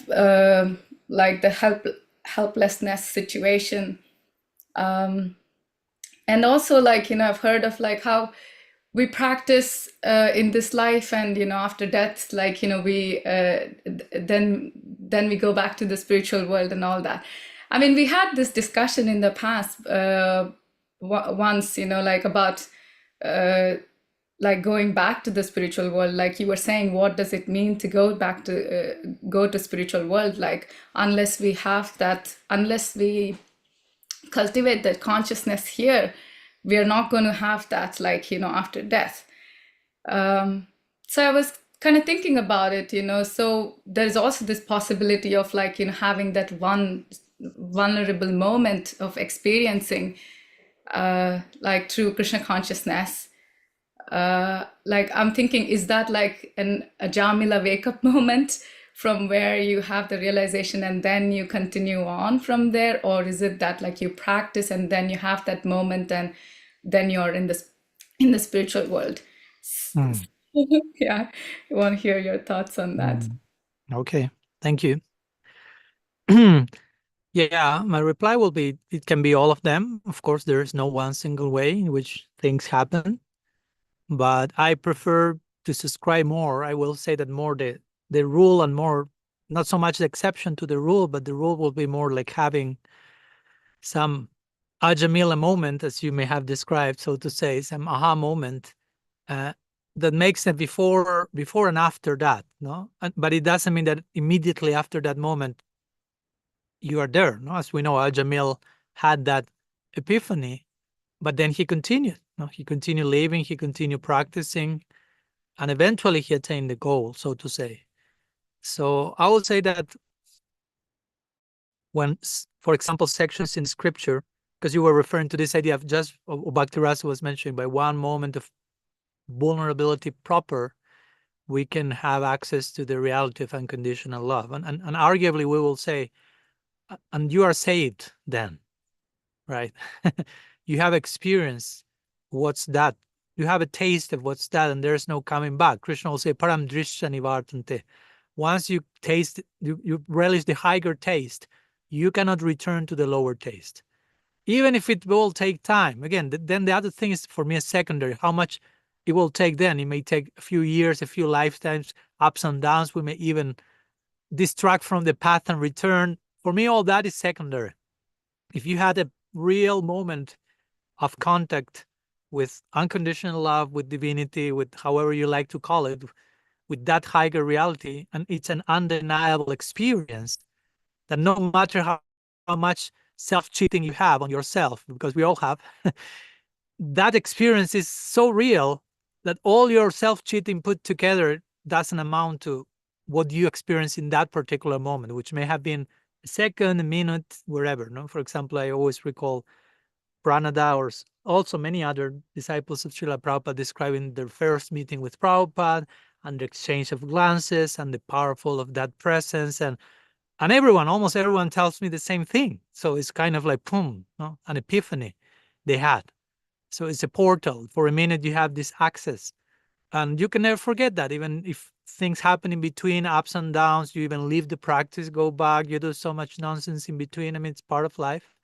the helplessness situation. And also, like, you know, I've heard of like how we practice in this life, and, you know, after death, like, you know, we then we go back to the spiritual world and all that. I mean, we had this discussion in the past once, you know, like about like going back to the spiritual world. Like you were saying, what does it mean to go back to go to spiritual world? Like, unless we have that, unless we cultivate that consciousness here, we are not going to have that, like, you know, after death. So I was kind of thinking about it, you know, so there's also this possibility of, like, you know, having that one vulnerable moment of experiencing like true Krishna consciousness. Like, I'm thinking, is that like a Jamila wake-up moment from where you have the realization and then you continue on from there? Or is it that, like, you practice and then you have that moment and then you're in the spiritual world? Yeah, I want to hear your thoughts on that. Okay, thank you. Yeah, my reply will be, it can be all of them. Of course, there is no one single way in which things happen, but I prefer to subscribe more. I will say that more the rule, and more, not so much the exception to the rule, but the rule will be more like having some ajamila moment, as you may have described, so to say, some aha moment that makes it before and after that, no? But it doesn't mean that immediately after that moment you are there, no? As we know, Ajamil had that epiphany, but then he continued, no? He continued living, he continued practicing, and eventually he attained the goal, so to say. So I would say that when, for example, sections in scripture, because you were referring to this idea of just what Bhakti Rasa was mentioning, by one moment of vulnerability proper, we can have access to the reality of unconditional love. And arguably we will say, and you are saved then, right? You have experienced what's that. You have a taste of what's that, and there's no coming back. Krishna will say, param drishya nivartante. Once you taste, you relish the higher taste, you cannot return to the lower taste. Even if it will take time. Again, then the other thing is, for me, is secondary. How much it will take then. It may take a few years, a few lifetimes, ups and downs. We may even distract from the path and return. For me, all that is secondary. If you had a real moment of contact with unconditional love, with divinity, with however you like to call it, with that higher reality, and it's an undeniable experience, that no matter how much self-cheating you have on yourself, because we all have, that experience is so real that all your self-cheating put together doesn't amount to what you experience in that particular moment, which may have been a second, a minute, wherever. No, for example, I always recall Pranada or also many other disciples of Srila Prabhupada describing their first meeting with Prabhupada and the exchange of glances and the powerful of that presence, and everyone, almost everyone, tells me the same thing. So it's kind of like boom, no? An epiphany they had. So it's a portal. For a minute, you have this access. And you can never forget that. Even if things happen in between, ups and downs, you even leave the practice, go back, you do so much nonsense in between. I mean, it's part of life.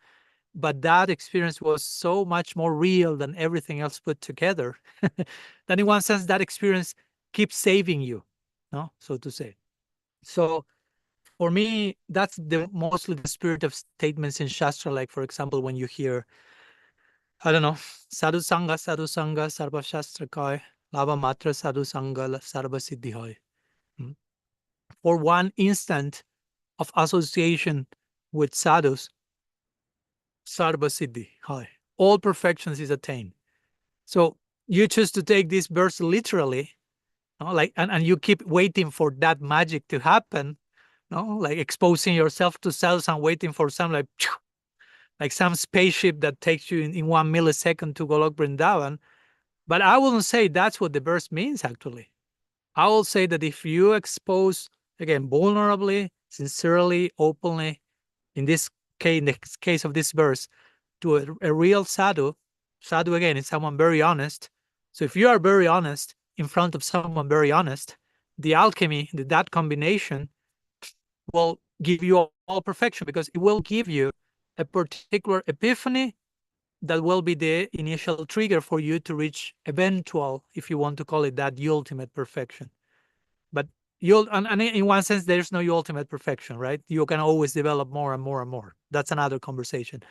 But that experience was so much more real than everything else put together. That in one sense, that experience keeps saving you, no, so to say. So for me, that's mostly the spirit of statements in Shastra. Like, for example, when you hear, I don't know, sadhu sangha, sarva shastra kai, lava matra sadhu sangha, sarva siddhi hoy. For one instant of association with sadhus, sarva siddhi hoy. All perfections is attained. So you choose to take this verse literally, no? Like, and you keep waiting for that magic to happen, no? Like exposing yourself to cells and waiting for some like some spaceship that takes you in 1 millisecond to Golok Vrindavan. But I wouldn't say that's what the verse means, actually. I will say that if you expose, again, vulnerably, sincerely, openly, in this case, in the case of this verse, to a real sadhu again is someone very honest. So if you are very honest in front of someone very honest, the alchemy, that combination will give you all perfection, because it will give you a particular epiphany that will be the initial trigger for you to reach eventual, if you want to call it that, the ultimate perfection. But and in one sense, there's no ultimate perfection, right? You can always develop more and more and more. That's another conversation.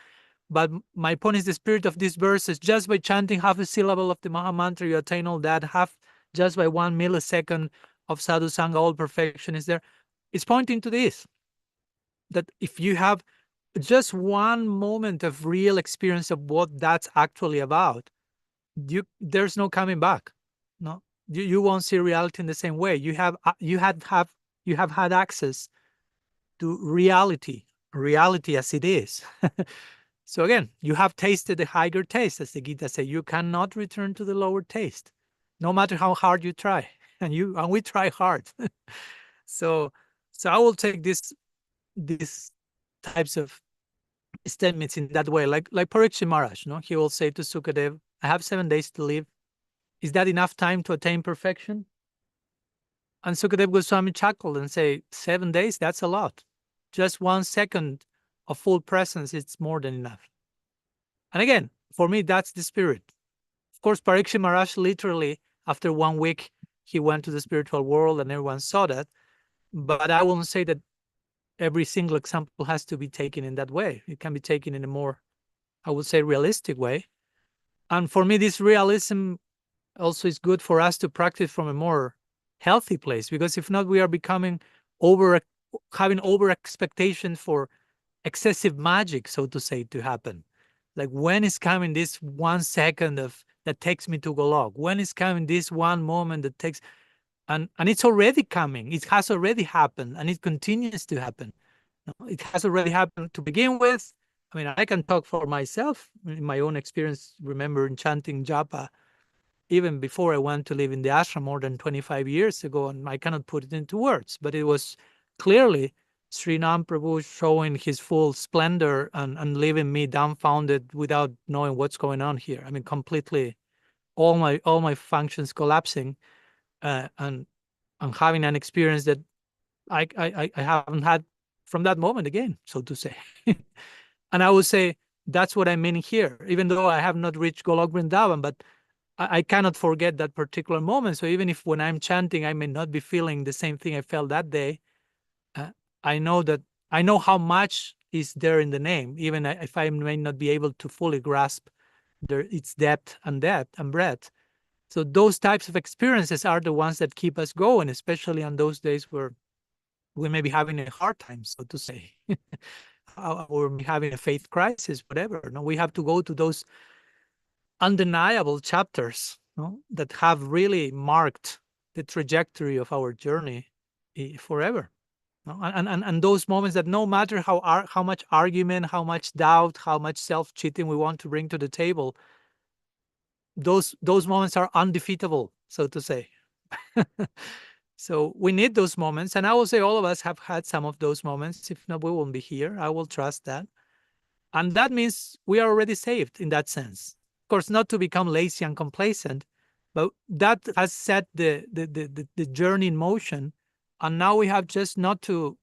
But my point is, the spirit of this verse is just by chanting half a syllable of the Maha Mantra, you attain all that. Just by 1 millisecond of sadhu sangha, all perfection is there. It's pointing to this, that if you have just one moment of real experience of what that's actually about, there's no coming back. No, you won't see reality in the same way. You have had access to reality as it is. So again, you have tasted the higher taste, as the Gita says. You cannot return to the lower taste, no matter how hard you try, and we try hard. So I will take these types of statements in that way, like Parikshit Maharaj. No, he will say to Sukadev, "I have 7 days to live. Is that enough time to attain perfection?" And Sukadev Goswami chuckled and say, 7 days, that's a lot. Just 1 second of full presence, it's more than enough. And again, for me, that's the spirit. Of course, Parikshit Maharaj, literally, after 1 week, he went to the spiritual world and everyone saw that. But I won't say that every single example has to be taken in that way. It can be taken in a more, I would say, realistic way. And for me, this realism also is good for us to practice from a more healthy place, because if not, we are becoming having over expectation for excessive magic, so to say, to happen. Like, when is coming this 1 second that takes me to Golok? When is coming this one moment that takes, and it's already coming. It has already happened, and it continues to happen. It has already happened to begin with. I mean, I can talk for myself in my own experience. Remember in chanting japa, even before I went to live in the ashram more than 25 years ago, and I cannot put it into words, but it was clearly Sri Nam Prabhu showing his full splendor and leaving me dumbfounded without knowing what's going on here. I mean, completely, all my functions collapsing, and having an experience that I haven't had from that moment again, so to say. And I would say that's what I mean here, even though I have not reached Golok Vrindavan, but I cannot forget that particular moment. So even if when I'm chanting, I may not be feeling the same thing I felt that day, I know how much is there in the name, even if I may not be able to fully grasp its depth and breadth. So those types of experiences are the ones that keep us going, especially on those days where we may be having a hard time, so to say, or having a faith crisis, whatever. No, we have to go to those undeniable chapters, no, that have really marked the trajectory of our journey forever. No? And those moments that no matter how much argument, how much doubt, how much self-cheating we want to bring to the table, those moments are undefeatable, so to say. So we need those moments, and I will say all of us have had some of those moments. If not, we won't be here. I will trust that. And that means we are already saved in that sense. Of course, not to become lazy and complacent, but that has set the journey in motion. And now we have just not to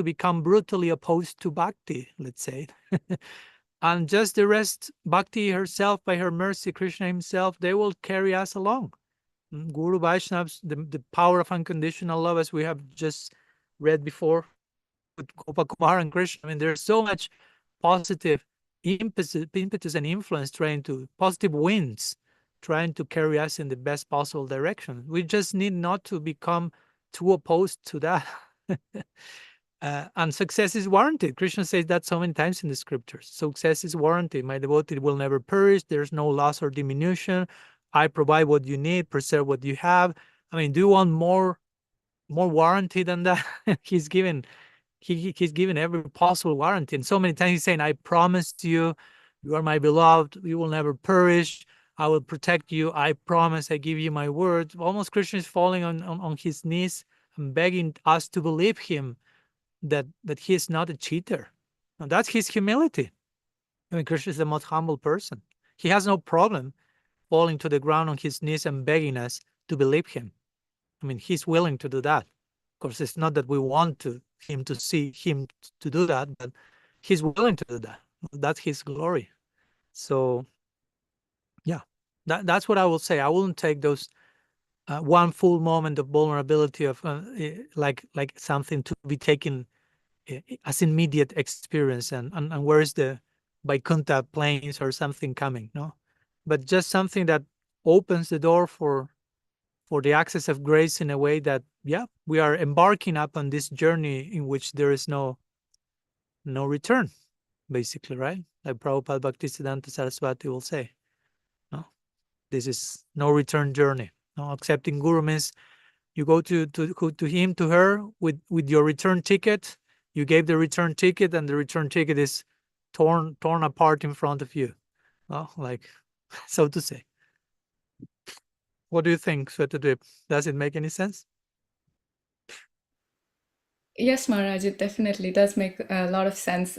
become brutally opposed to bhakti, let's say. And just the rest, bhakti herself, by her mercy, Krishna himself, they will carry us along. Guru Vaishnavas, the power of unconditional love, as we have just read before with Gopakumar and Krishna. I mean, there's so much positive impetus and influence positive winds trying to carry us in the best possible direction. We just need not to become too opposed to that. And success is warranted. Krishna says that so many times in the scriptures. Success is warranted. My devotee will never perish. There's no loss or diminution. I provide what you need, preserve what you have. I mean, do you want more warranty than that? He's given every possible warranty. And so many times he's saying, I promise you, you are my beloved, you will never perish. I will protect you. I promise, I give you my word. Almost Krishna is falling on his knees and begging us to believe him that he is not a cheater. And that's his humility. I mean, Krishna is the most humble person. He has no problem falling to the ground on his knees and begging us to believe him. I mean, he's willing to do that. Of course, it's not that we want him to see him to do that, but he's willing to do that. That's his glory. So, yeah, that's what I will say. I wouldn't take those one full moment of vulnerability of like something to be taken as immediate experience and where is the Vaikuntha plains or something coming, no? But just something that opens the door for the access of grace in a way that, yeah, we are embarking upon this journey in which there is no return, basically, right? Like Prabhupada Bhaktisiddhanta Saraswati will say, no, this is no return journey. No, accepting Guru means you go to him, to her with your return ticket. You gave the return ticket, and the return ticket is torn apart in front of you. Well, like, so to say. What do you think, Svetadip? Does it make any sense? Yes, Maharaj, it definitely does make a lot of sense.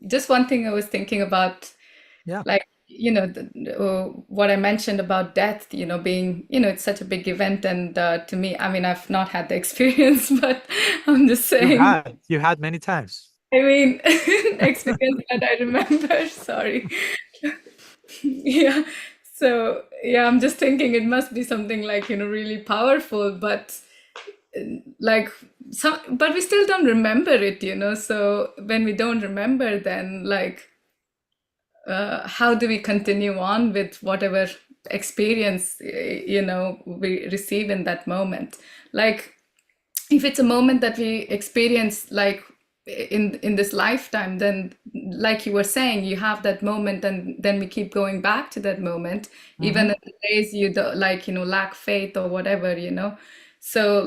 Just one thing I was thinking about, Yeah. like, what I mentioned about death, being, it's such a big event. And to me, I mean, I've not had the experience, but I'm just saying. You had many times. I mean, experience that I remember, sorry. Yeah. So, yeah, I'm just thinking it must be something like, really powerful, but but we still don't remember it, So when we don't remember, then how do we continue on with whatever experience, we receive in that moment? Like, if it's a moment that we experience, like in this lifetime, then like you were saying, you have that moment and then we keep going back to that moment, even in the days you don't, lack faith or whatever, So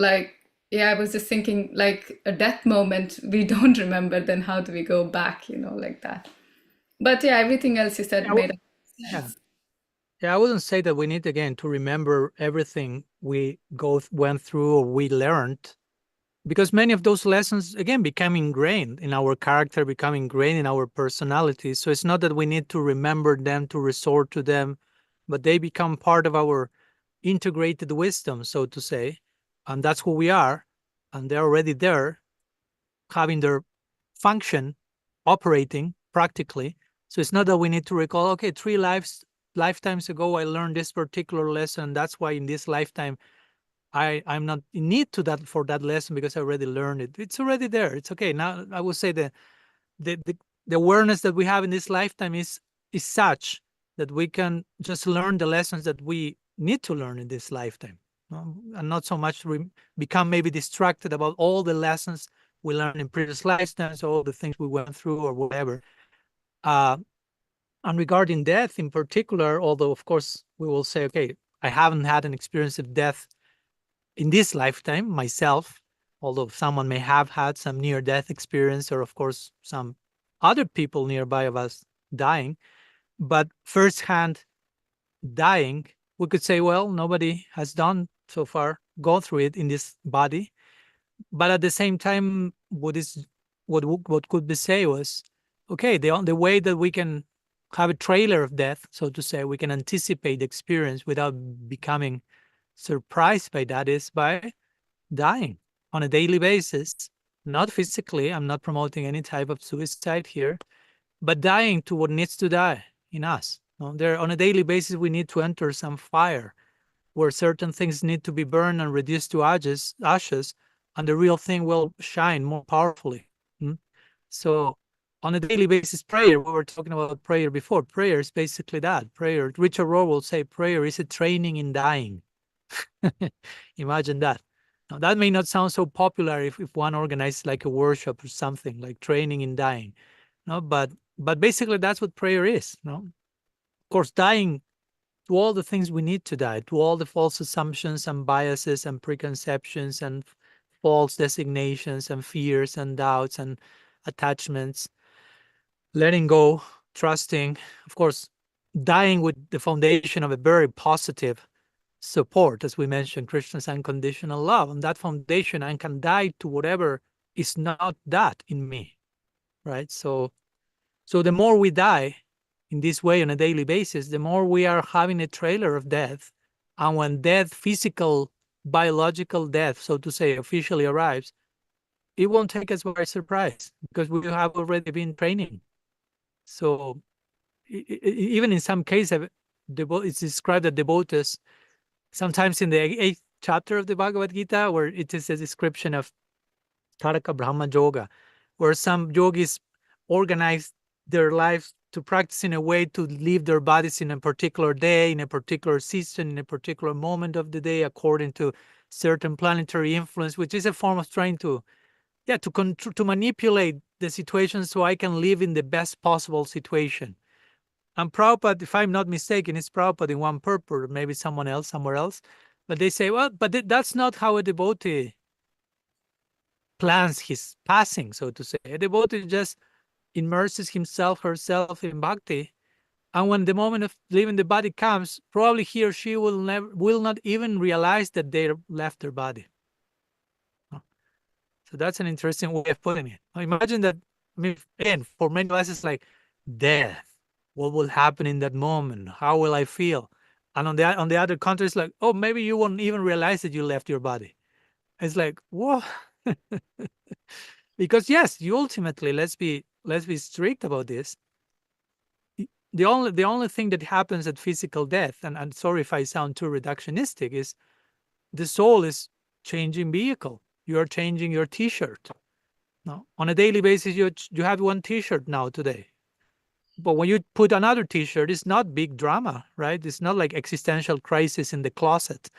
yeah, I was just thinking, like a death moment we don't remember, then how do we go back, like that? But yeah, everything else you said made sense. Yeah, I wouldn't say that we need, again, to remember everything we went through or we learned, because many of those lessons, again, become ingrained in our character, become ingrained in our personality. So it's not that we need to remember them, to resort to them, but they become part of our integrated wisdom, so to say. And that's who we are. And they're already there, having their function, operating practically. So it's not that we need to recall, okay, 3 lifetimes ago, I learned this particular lesson. That's why in this lifetime, I'm not in need for that lesson because I already learned it. It's already there. It's okay. Now I would say the awareness that we have in this lifetime is such that we can just learn the lessons that we need to learn in this lifetime, and not so much become maybe distracted about all the lessons we learned in previous lifetimes, all the things we went through or whatever. And regarding death in particular, although of course we will say, okay, I haven't had an experience of death in this lifetime, myself, although someone may have had some near-death experience, or of course some other people nearby of us dying, but firsthand dying, we could say, well, nobody has done so far, go through it in this body. But at the same time, what could be say was, okay, the way that we can have a trailer of death, so to say, we can anticipate the experience without becoming surprised by that, is by dying on a daily basis, not physically. I'm not promoting any type of suicide here, but dying to what needs to die in us. There, on a daily basis, we need to enter some fire where certain things need to be burned and reduced to ashes, and the real thing will shine more powerfully. So on a daily basis, prayer, we were talking about prayer before. Prayer is basically that. Prayer, Richard Rohr will say, prayer is a training in dying. Imagine that. Now, that may not sound so popular if one organizes like a workshop or something, like training in dying. No, but basically that's what prayer is. No, of course, dying to all the things we need to die, to all the false assumptions and biases and preconceptions and false designations and fears and doubts and attachments, letting go, trusting, of course, dying with the foundation of a very positive support, as we mentioned, Krishna's unconditional love. On that foundation, I can die to whatever is not that in me, right? So the more we die in this way on a daily basis, the more we are having a trailer of death. And when death, physical, biological death, so to say, officially arrives, it won't take us by surprise because we have already been training. So even in some cases, it's described that devotees, sometimes in the 8th chapter of the Bhagavad Gita, where it is a description of Taraka Brahma Yoga, where some yogis organize their lives to practice in a way to leave their bodies in a particular day, in a particular season, in a particular moment of the day, according to certain planetary influence, which is a form of trying to manipulate the situation so I can live in the best possible situation. And Prabhupada, if I'm not mistaken, it's Prabhupada in one purport, maybe someone else, somewhere else. But they say, well, but that's not how a devotee plans his passing, so to say. A devotee just immerses himself, herself in bhakti. And when the moment of leaving the body comes, probably he or she will not even realize that they left their body. So that's an interesting way of putting it. Imagine that, I mean, again, for many of us, it's like death. What will happen in that moment? How will I feel? And on the other contrary, it's like, oh, maybe you won't even realize that you left your body. It's like, whoa. Because yes, you ultimately, let's be strict about this. The only thing that happens at physical death, and I'm sorry if I sound too reductionistic, is the soul is changing vehicle. You are changing your T-shirt. No, on a daily basis, you have one T-shirt now today. But when you put another T-shirt, it's not big drama, right? It's not like existential crisis in the closet.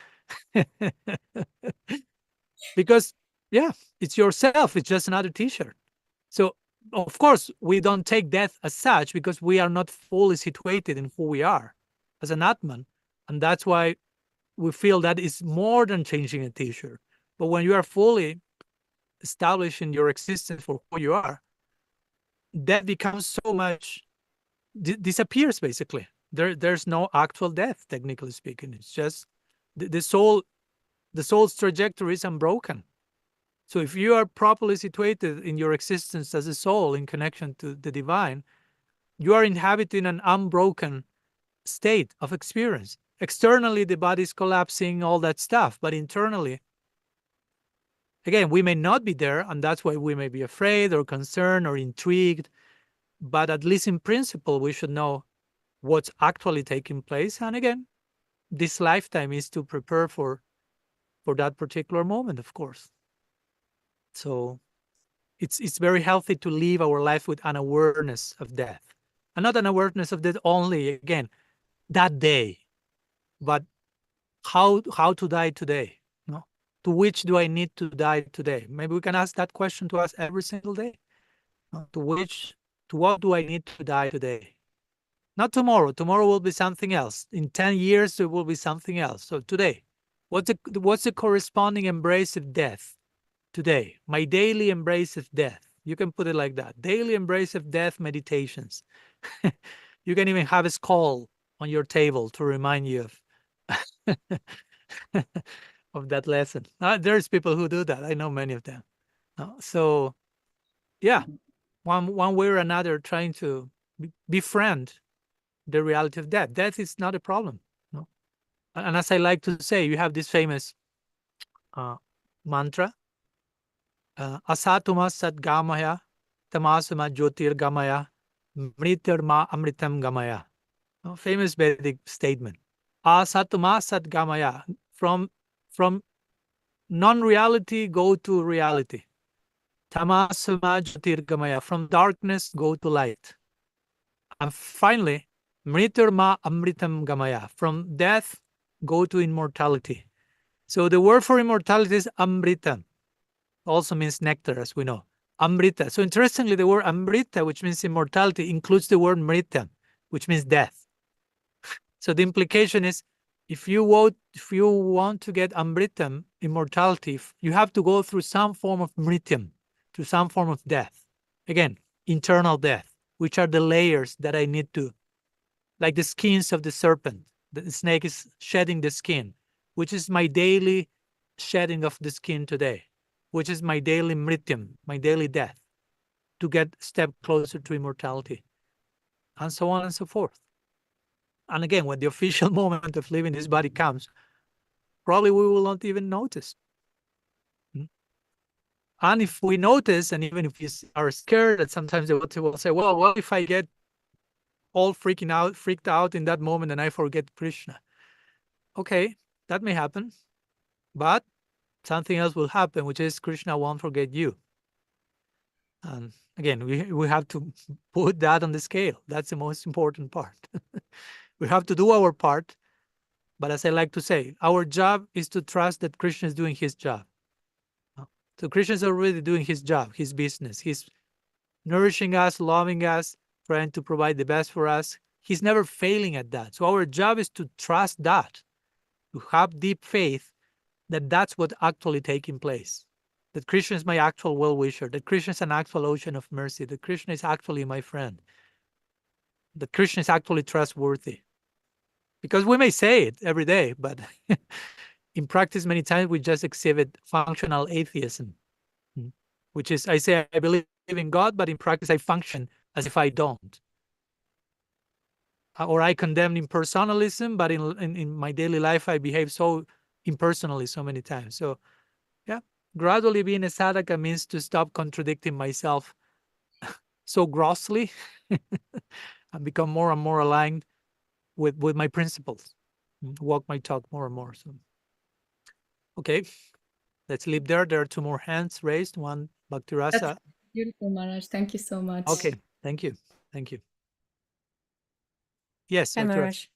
Because, yeah, it's yourself. It's just another T-shirt. So, of course, we don't take death as such because we are not fully situated in who we are as an Atman. And that's why we feel that it's more than changing a T-shirt. But when you are fully established in your existence for who you are, that becomes so much, disappears basically. There's no actual death, technically speaking. It's just the soul's trajectory is unbroken. So if you are properly situated in your existence as a soul in connection to the divine, you are inhabiting an unbroken state of experience. Externally, the body is collapsing, all that stuff, but internally, again, we may not be there, and that's why we may be afraid or concerned or intrigued, but at least in principle, we should know what's actually taking place. And again, this lifetime is to prepare for that particular moment, of course. So it's very healthy to live our life with an awareness of death, and not an awareness of death only, again, that day, but how to die today. No, to which do I need to die today? Maybe we can ask that question to us every single day. To what do I need to die today? Not tomorrow. Tomorrow will be something else. In 10 years, it will be something else. So today, What's the corresponding embrace of death today? My daily embrace of death. You can put it like that. Daily embrace of death meditations. You can even have a skull on your table to remind you of of that lesson. There's people who do that. I know many of them. So yeah, one way or another, trying to befriend the reality of death. Death is not a problem. No? And as I like to say, you have this famous mantra, asatuma satgamaya, tamasuma jyotir gamaya, mritirma amritam gamaya. Famous Vedic statement. Asatuma satgamaya. From non-reality, go to reality. Tamasuma jyotir gamaya. From darkness, go to light. And finally, mritirma amritam gamaya. From death, go to immortality. So the word for immortality is amrita. Also means nectar, as we know. Amrita. So interestingly, the word amrita, which means immortality, includes the word mrita, which means death. So the implication is, if you want to get amritam, immortality, you have to go through some form of mritam, through some form of death. Again, internal death, which are the layers that I need to, like the skins of the serpent. The snake is shedding the skin, which is my daily shedding of the skin today, which is my daily mrityam, my daily death, to get a step closer to immortality, and so on and so forth. And again, when the official moment of leaving this body comes, probably we will not even notice. And if we notice, and even if you are scared, that sometimes they will say, well, what if I get all freaked out in that moment and I forget Krishna? Okay, that may happen, but something else will happen, which is Krishna won't forget you. And again, we have to put that on the scale. That's the most important part. We have to do our part, but as I like to say, our job is to trust that Krishna is doing his job. So Krishna is already doing his job, his business. He's nourishing us, loving us, trying to provide the best for us. He's never failing at that. So our job is to trust that, to have deep faith that that's what actually taking place. That Krishna is my actual well-wisher, that Krishna is an actual ocean of mercy, that Krishna is actually my friend, that Krishna is actually trustworthy. Because we may say it every day, but in practice, many times we just exhibit functional atheism, which is, I say I believe in God, but in practice I function as if I don't. Or I condemn impersonalism, but in my daily life I behave so impersonally so many times. So yeah, gradually being a sadhaka means to stop contradicting myself so grossly and become more and more aligned with my principles, walk my talk more and more. So, okay, let's leave there. There are two more hands raised. One, Bhakti Rasa. That's beautiful, Maharaj. Thank you so much. Okay, thank you. Thank you. Yes, Hi, Bhakti Rasa.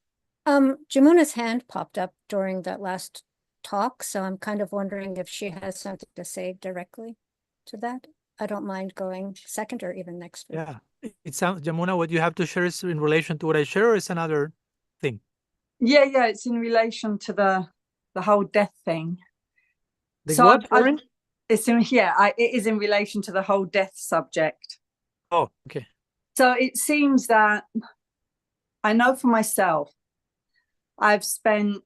Maharaj. Jamuna's hand popped up during that last talk, so I'm kind of wondering if she has something to say directly to that. I don't mind going second or even next week. Yeah, it sounds, Jamuna, what you have to share is in relation to what I share, or is another thing? Yeah, it's in relation to the whole death thing. The So what? it is in relation to the whole death subject. Oh, okay. So it seems that I know for myself, I've spent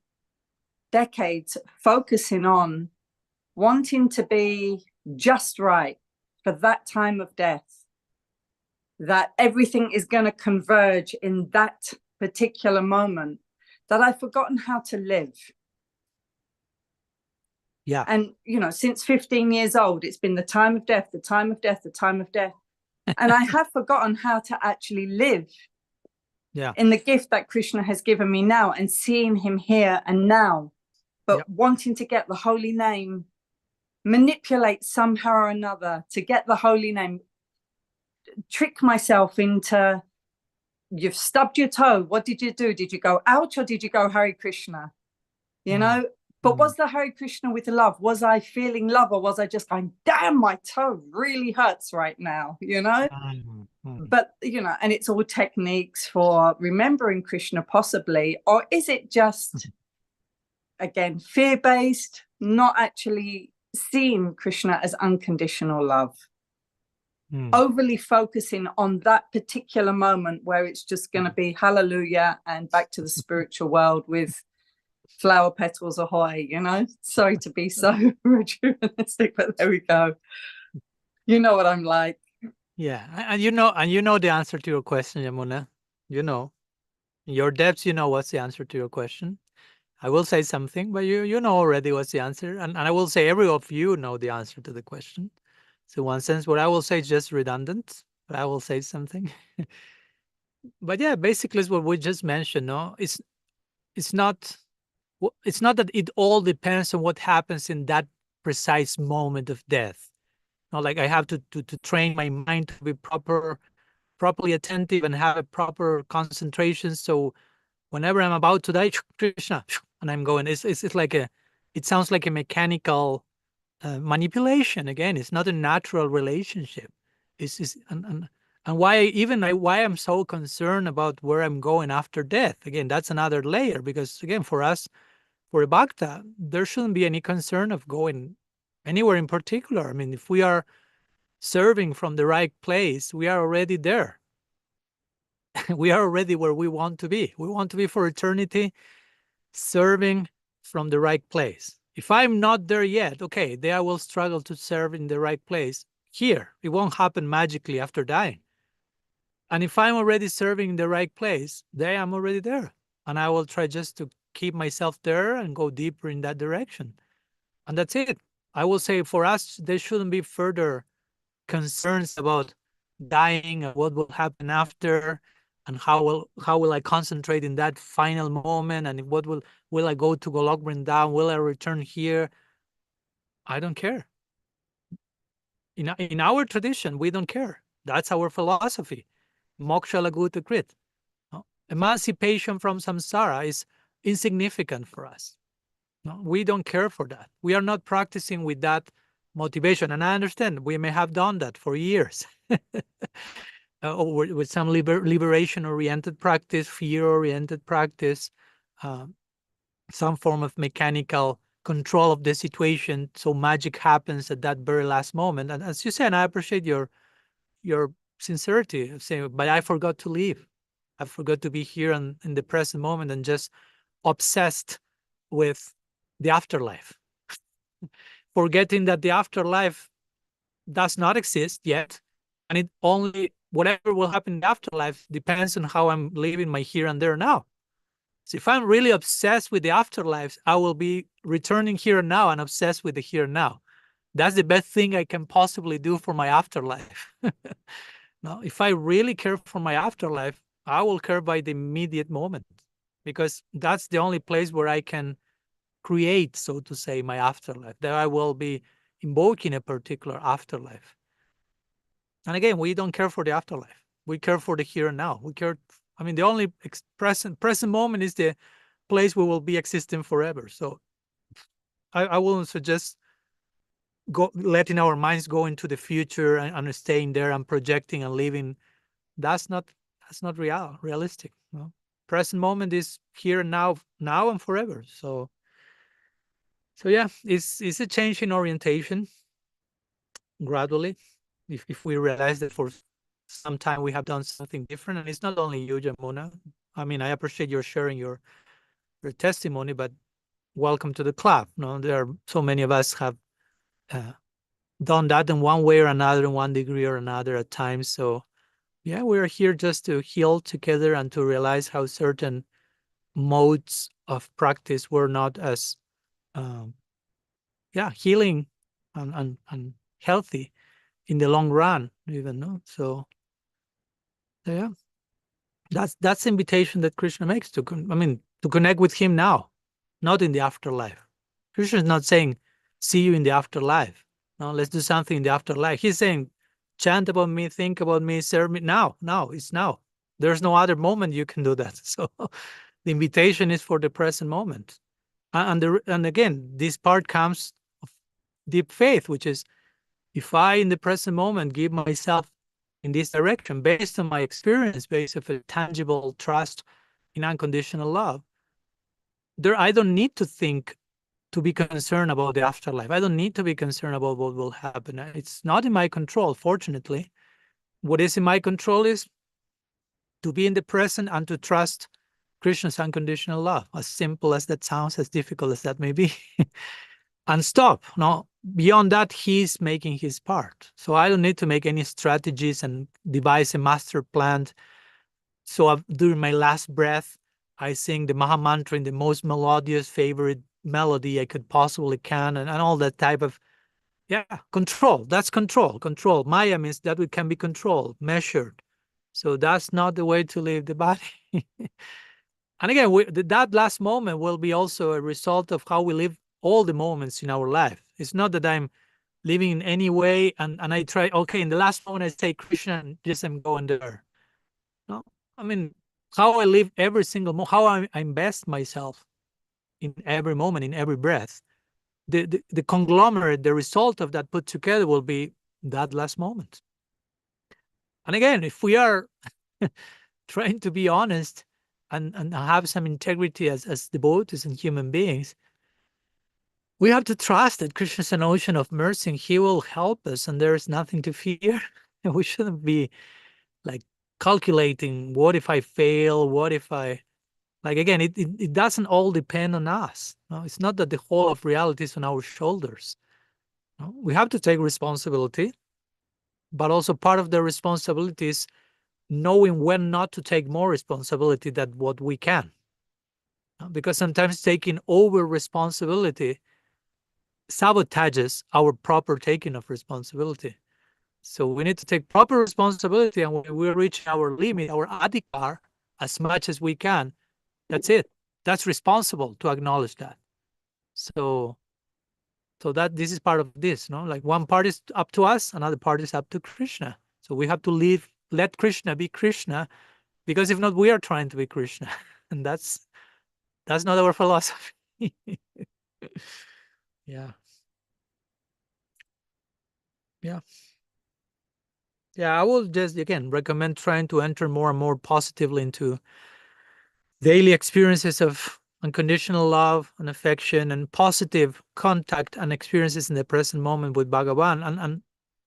decades focusing on wanting to be just right for that time of death, that everything is going to converge in that particular moment, that I've forgotten how to live. Yeah. And, since 15 years old, it's been the time of death, the time of death, the time of death. And I have forgotten how to actually live in the gift that Krishna has given me now, and seeing him here and now, but wanting to get the holy name, manipulate somehow or another to get the holy name, trick myself into, you've stubbed your toe. What did you do? Did you go ouch, or did you go Hare Krishna? But was the Hare Krishna with love? Was I feeling love, or was I just going, damn, my toe really hurts right now, But, and it's all techniques for remembering Krishna possibly, or is it just again, fear-based, not actually seeing Krishna as unconditional love. Overly focusing on that particular moment where it's just going to be hallelujah and back to the spiritual world with flower petals ahoy, you know. Sorry to be so ritualistic, but there we go. You know what I'm like. Yeah, and you know the answer to your question, Yamuna. You know, in your depths, you know what's the answer to your question. I will say something, but you know already what's the answer, and I will say every of you know the answer to the question. So in one sense, what I will say is just redundant, but I will say something. But yeah, basically, it's what we just mentioned. No, it's not that it all depends on what happens in that precise moment of death. Not like I have to train my mind to be properly attentive and have a proper concentration. So whenever I'm about to die, Krishna, and I'm going, it's like it sounds like a mechanical manipulation. Again, it's not a natural relationship. And why I'm so concerned about where I'm going after death. Again, that's another layer, because again, for us, for a bhakta, there shouldn't be any concern of going anywhere in particular. I mean, if we are serving from the right place, we are already there. We are already where we want to be. We want to be for eternity, serving from the right place. If I'm not there yet, okay, then I will struggle to serve in the right place here. It won't happen magically after dying. And if I'm already serving in the right place, then I'm already there. And I will try just to keep myself there and go deeper in that direction. And that's it. I will say for us, there shouldn't be further concerns about dying and what will happen after, and how will I concentrate in that final moment, and what will I go to Golok Vrindavan? Will I return here? I don't care. In our tradition, we don't care. That's our philosophy. Moksha laguta krit. Emancipation from samsara is insignificant for us. No, we don't care for that. We are not practicing with that motivation. And I understand we may have done that for years. Or with some liberation-oriented practice, fear-oriented practice, some form of mechanical control of the situation, so magic happens at that very last moment. And as you said, I appreciate your sincerity of saying, but I forgot to leave. I forgot to be here in the present moment and just obsessed with the afterlife, forgetting that the afterlife does not exist yet, and it only, whatever will happen in the afterlife depends on how I'm living my here and there now. So if I'm really obsessed with the afterlife, I will be returning here and now and obsessed with the here and now. That's the best thing I can possibly do for my afterlife. Now, if I really care for my afterlife, I will care by the immediate moment, because that's the only place where I can create, so to say, my afterlife. There I will be invoking a particular afterlife. And again, we don't care for the afterlife. We care for the here and now. We care, I mean, the only present moment is the place we will be existing forever. So I wouldn't suggest letting our minds go into the future and staying there and projecting and living. That's not realistic. No? Present moment is here and now and forever. So yeah, it's a change in orientation gradually. If we realize that for some time we have done something different, and it's not only you, Jamuna. I mean, I appreciate your sharing your testimony, but welcome to the club. No, there are so many of us have done that in one way or another, in one degree or another at times. So yeah, we're here just to heal together and to realize how certain modes of practice were not as healing and healthy in the long run, even. No, so yeah, that's the invitation that Krishna makes to connect with him now, not in the afterlife. Krishna is not saying see you in the afterlife. No, let's do something in the afterlife. He's saying chant about me, think about me, serve me now. It's now. There's no other moment you can do that. So the invitation is for the present moment. And again, this part comes of deep faith, which is, if I in the present moment give myself in this direction based on my experience, based on a tangible trust in unconditional love, I don't need to think, to be concerned about the afterlife. I don't need to be concerned about what will happen. It's not in my control, fortunately. What is in my control is to be in the present and to trust Krishna's unconditional love, as simple as that sounds, as difficult as that may be. And stop. No, beyond that, he's making his part. So I don't need to make any strategies and devise a master plan. So during my last breath, I sing the Maha Mantra in the most melodious, favorite melody I could possibly can, and all that type of, control. That's control. Control. Maya means that we can be controlled, measured. So that's not the way to live the body. And again, that last moment will be also a result of how we live all the moments in our life. It's not that I'm living in any way and I try, okay, in the last moment I say Krishna and just I'm going there. No, I mean, how I live every single moment, how I invest myself in every moment, in every breath. The conglomerate, the result of that put together will be that last moment. And again, if we are trying to be honest and have some integrity as devotees and human beings, we have to trust that Krishna is an ocean of mercy and he will help us and there is nothing to fear. And we shouldn't be like calculating, what if I fail? What if I, like, again, it doesn't all depend on us. No? It's not that the whole of reality is on our shoulders. No? We have to take responsibility, but also part of the responsibility is knowing when not to take more responsibility than what we can. No? Because sometimes taking over responsibility sabotages our proper taking of responsibility. So we need to take proper responsibility, and when we reach our limit, our adhikar, as much as we can, that's it. That's responsible to acknowledge that. So that this is part of this, no? Like one part is up to us, another part is up to Krishna. So we have to let Krishna be Krishna, because if not, we are trying to be Krishna, and that's not our philosophy. Yeah. I will just, again, recommend trying to enter more and more positively into daily experiences of unconditional love and affection and positive contact and experiences in the present moment with Bhagavan. And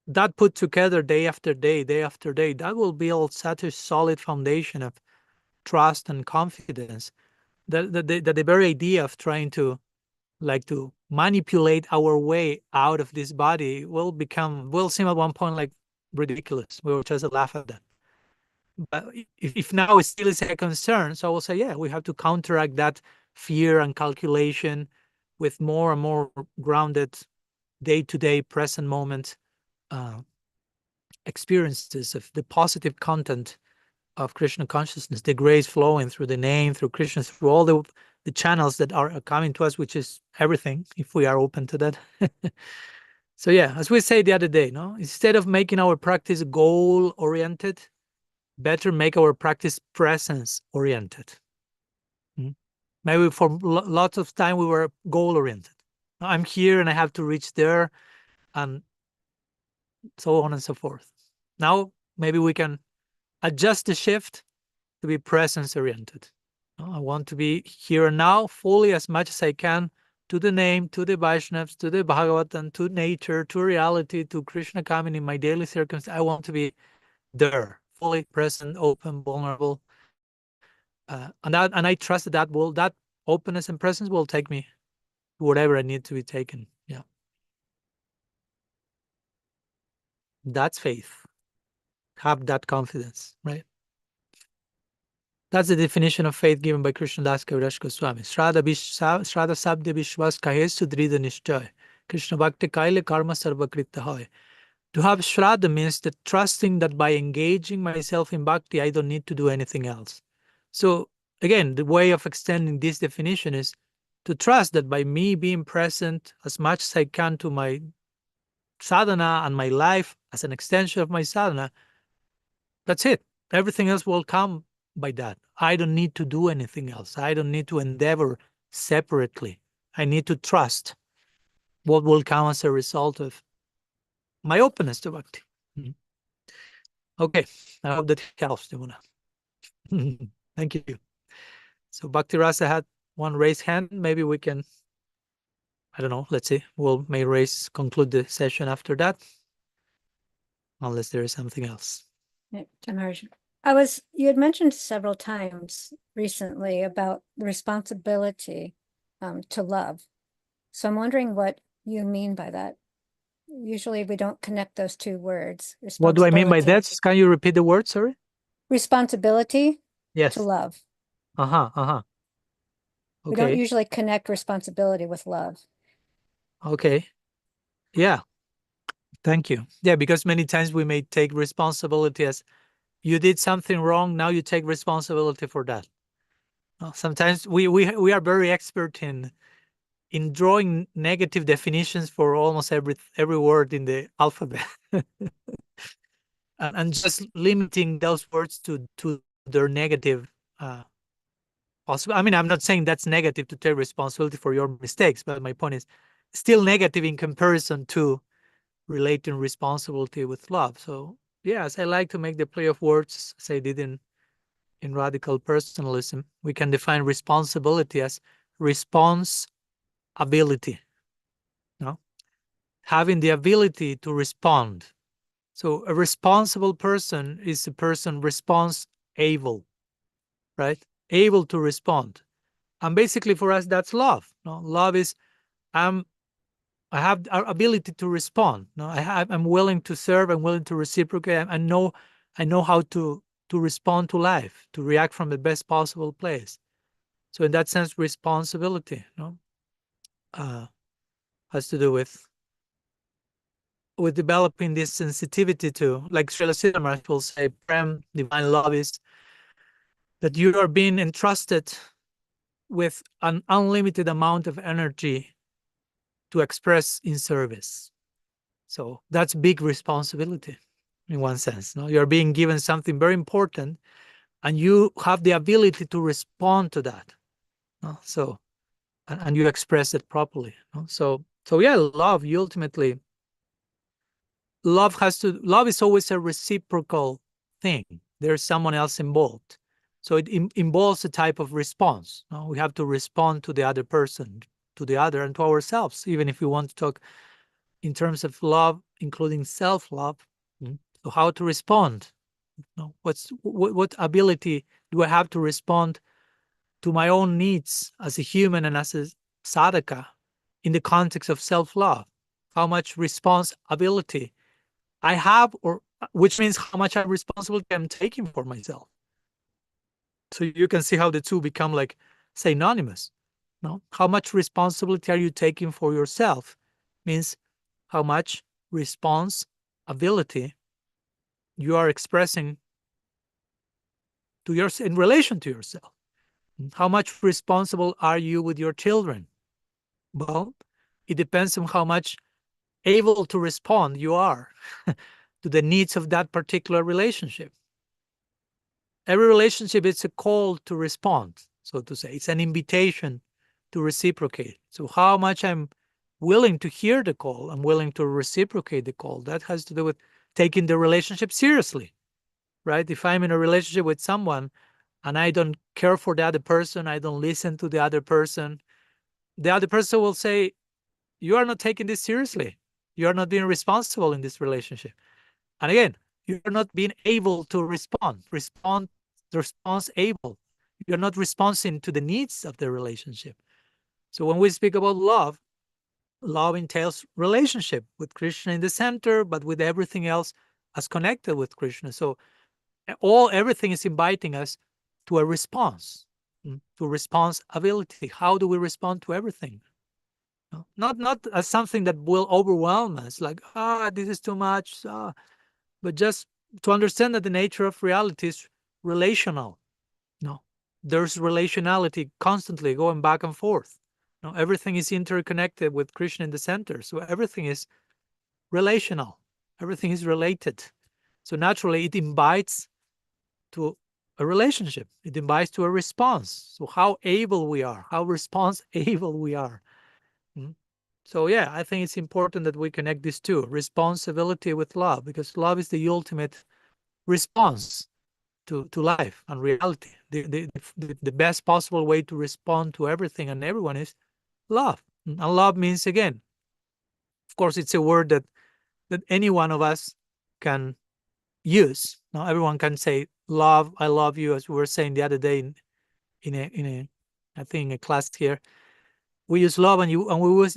that put together day after day, that will build such a solid foundation of trust and confidence that the very idea of trying to manipulate our way out of this body will seem at one point like ridiculous. We will just laugh at that. But if now it still is a concern, so I will say, yeah, we have to counteract that fear and calculation with more and more grounded day-to-day present moment experiences of the positive content of Krishna consciousness, the grace flowing through the name, through Krishna, through all the channels that are coming to us, which is everything, if we are open to that. So yeah, as we said the other day, no, instead of making our practice goal-oriented, better make our practice presence-oriented. Maybe for lots of time we were goal-oriented. I'm here and I have to reach there, and so on and so forth. Now maybe we can adjust the shift to be presence-oriented. I want to be here and now fully as much as I can to the name, to the Vaishnavas, to the Bhagavatam, to nature, to reality, to Krishna coming in my daily circumstances. I want to be there, fully present, open, vulnerable. And I trust that openness and presence will take me to whatever I need to be taken. Yeah. That's faith. Have that confidence, right? That's the definition of faith given by Krishna Das Kaviraj Goswami. Shraddha Sabde Vishwas Kahe Sudrida Nishchay. Krishna Bhakti Kaile Karma Sarvakrita Hoy. To have Shraddha means that trusting that by engaging myself in bhakti, I don't need to do anything else. So again, the way of extending this definition is to trust that by me being present as much as I can to my sadhana and my life as an extension of my sadhana, that's it. Everything else will come by that. I don't need to do anything else. I don't need to endeavor separately. I need to trust what will come as a result of my openness to bhakti. Okay, I hope that helps, Dimuna. Thank you. So Bhakti Rasa had one raised hand. Maybe we can, I don't know, let's see. We'll may conclude the session after that. Unless there is something else. Yeah, you had mentioned several times recently about the responsibility to love. So I'm wondering what you mean by that. Usually we don't connect those two words. What do I mean by that? Can you repeat the word? Sorry. Responsibility Yes. to love. Okay. We don't usually connect responsibility with love. Okay. Yeah. Thank you. Yeah, because many times we may take responsibility as you did something wrong, now you take responsibility for that. Sometimes we are very expert in drawing negative definitions for almost every word in the alphabet. and just limiting those words to their negative possible. I mean, I'm not saying that's negative to take responsibility for your mistakes, but my point is still negative in comparison to relating responsibility with love. So yes, I like to make the play of words as I did in radical personalism. We can define responsibility as response ability. No? Having the ability to respond. So a responsible person is a person response able, right? Able to respond. And basically for us, that's love. No? Love is I have our ability to respond. No, I'm willing to serve. I'm willing to reciprocate. I know how to respond to life, to react from the best possible place. So in that sense, responsibility, has to do with developing this sensitivity to, like Srila Siddha Maharaj will say, Prem, divine love is that you are being entrusted with an unlimited amount of energy to express in service. So that's big responsibility in one sense. No, you're being given something very important, and you have the ability to respond to that. No? So, and you express it properly. No? So yeah, love. You ultimately, love is always a reciprocal thing. There's someone else involved, so it involves a type of response. No? We have to respond to the other person, to the other, and to ourselves. Even if we want to talk in terms of love, including self-love. So how to respond? What ability do I have to respond to my own needs as a human and as a sadhaka in the context of self-love? How much responsibility I have, or which means how much responsibility I'm taking for myself. So you can see how the two become like synonymous. No, how much responsibility are you taking for yourself? Means how much responsibility you are expressing to in relation to yourself. How much responsible are you with your children? Well, it depends on how much able to respond you are to the needs of that particular relationship. Every relationship is a call to respond, so to say. It's an invitation to reciprocate. So how much I'm willing to hear the call, I'm willing to reciprocate the call. That has to do with taking the relationship seriously, right? If I'm in a relationship with someone and I don't care for the other person, I don't listen to the other person will say, you are not taking this seriously. You are not being responsible in this relationship. And again, you're not being able to respond able. You're not responding to the needs of the relationship. So when we speak about love entails relationship with Krishna in the center, but with everything else as connected with Krishna. So everything is inviting us to a response, to responsibility. How do we respond to everything? Not as something that will overwhelm us, like, this is too much, but just to understand that the nature of reality is relational. No, there's relationality constantly going back and forth. No, everything is interconnected with Krishna in the center. So everything is relational. Everything is related. So naturally, it invites to a relationship. It invites to a response. So how able we are, how response-able we are. So yeah, I think it's important that we connect these two, responsibility with love, because love is the ultimate response to life and reality. The best possible way to respond to everything and everyone is love. And love means, again, of course, it's a word that any one of us can use. Now, everyone can say love, I love you, as we were saying the other day in a I think a class here. We use love, and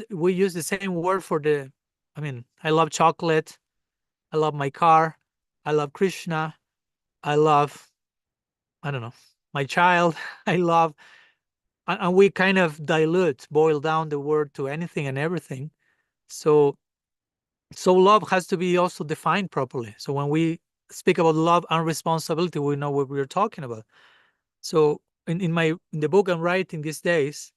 we use the same word for the. I mean, I love chocolate. I love my car. I love Krishna. I love, I don't know, my child. I love, and we kind of boil down the word to anything and everything. So love has to be also defined properly. So when we speak about love and responsibility, we know what we're talking about. So in the book I'm writing these days,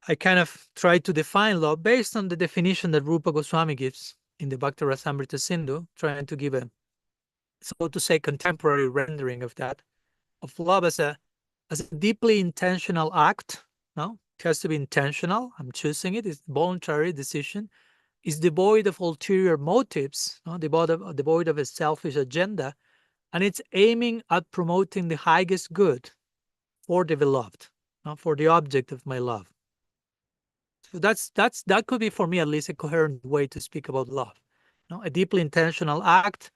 I kind of try to define love based on the definition that Rupa Goswami gives in the Bhakti Rasamrita Sindhu, trying to give a, so to say, contemporary rendering of that, of love as a deeply intentional act. No, it has to be intentional. I'm choosing it. It's voluntary decision. Is devoid of ulterior motives, no? devoid of a selfish agenda, and it's aiming at promoting the highest good for the beloved, no? For the object of my love. So that could be, for me at least, a coherent way to speak about love. No? A deeply intentional act,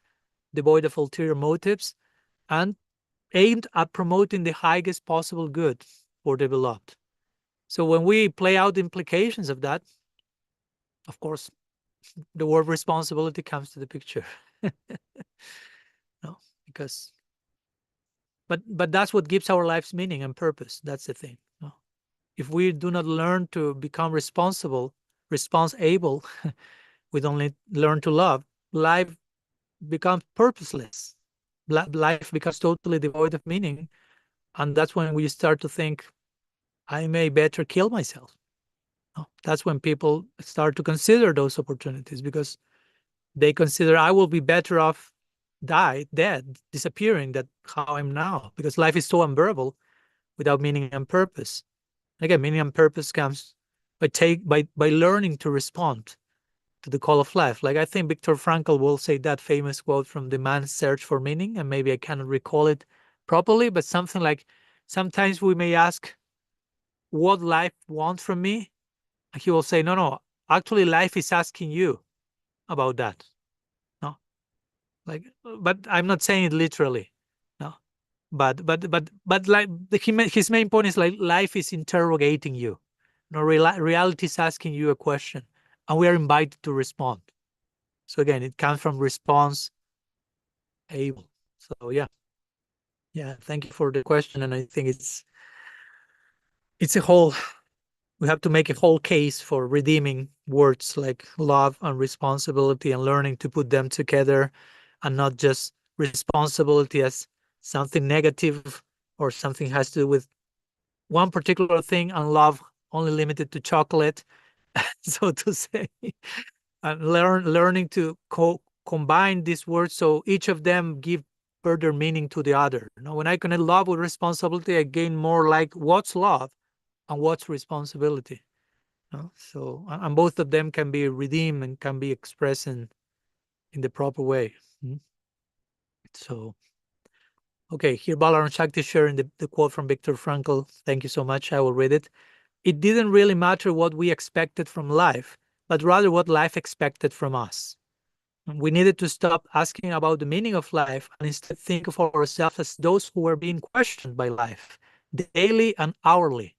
devoid of ulterior motives, and aimed at promoting the highest possible good for the beloved. So when we play out the implications of that, of course, the word responsibility comes to the picture. No, because but that's what gives our lives meaning and purpose. That's the thing. No? If we do not learn to become responsible, response-able, we don't learn to love, life becomes purposeless. Life becomes totally devoid of meaning. And that's when we start to think, I may better kill myself. No? That's when people start to consider those opportunities, because they consider I will be better off dead, disappearing, than how I'm now, because life is so unbearable without meaning and purpose. Again, meaning and purpose comes by learning to respond to the call of life. Like, I think Viktor Frankl will say that famous quote from The Man's Search for Meaning, and maybe I cannot recall it properly, but something like, sometimes we may ask, what life wants from me? And he will say, no, actually life is asking you about that. No, like, but I'm not saying it literally. No, but like his main point is, like, life is interrogating you. No, reality is asking you a question, and we are invited to respond. So again, it comes from response able. So yeah, thank you for the question. And I think it's a whole, we have to make a whole case for redeeming words like love and responsibility, and learning to put them together, and not just responsibility as something negative or something has to do with one particular thing, and love only limited to chocolate, so to say. And learning to combine these words so each of them give further meaning to the other. Now, when I connect love with responsibility, I gain more like what's love and what's responsibility. So, and both of them can be redeemed and can be expressed in the proper way. So, okay, here Balaram Shakti sharing the quote from Viktor Frankl. Thank you so much. I will read it. It didn't really matter what we expected from life, but rather what life expected from us. And we needed to stop asking about the meaning of life and instead think of ourselves as those who were being questioned by life, daily and hourly.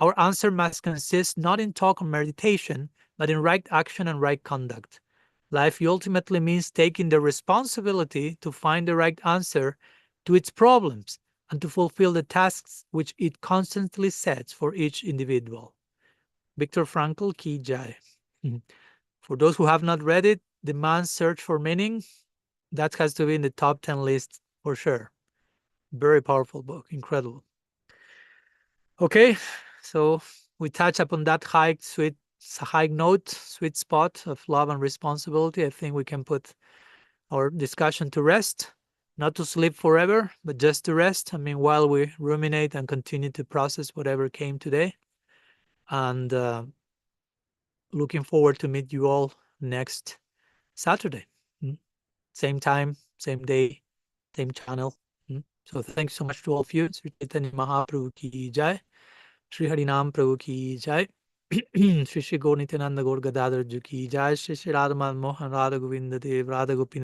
Our answer must consist not in talk or meditation, but in right action and right conduct. Life ultimately means taking the responsibility to find the right answer to its problems and to fulfill the tasks which it constantly sets for each individual. Viktor Frankl Ki Jai. For those who have not read it, The Man's Search for Meaning, that has to be in the top 10 list for sure. Very powerful book, incredible. Okay, so we touch upon that high note, sweet spot of love and responsibility. I think we can put our discussion to rest, not to sleep forever, but just to rest. I mean, while we ruminate and continue to process whatever came today. And looking forward to meet you all next Saturday. Same time, same day, same channel. So thanks so much to all of you. Sri Chaitanya Mahaprabhu ki jai. Sri Harinam Prabhu ki jai. Shri Shri Gaur Nityananda Gaur Gadadhar Ji ki jai. Shri Shri Radha Mohan Radha Govinda Dev Radha Gopinath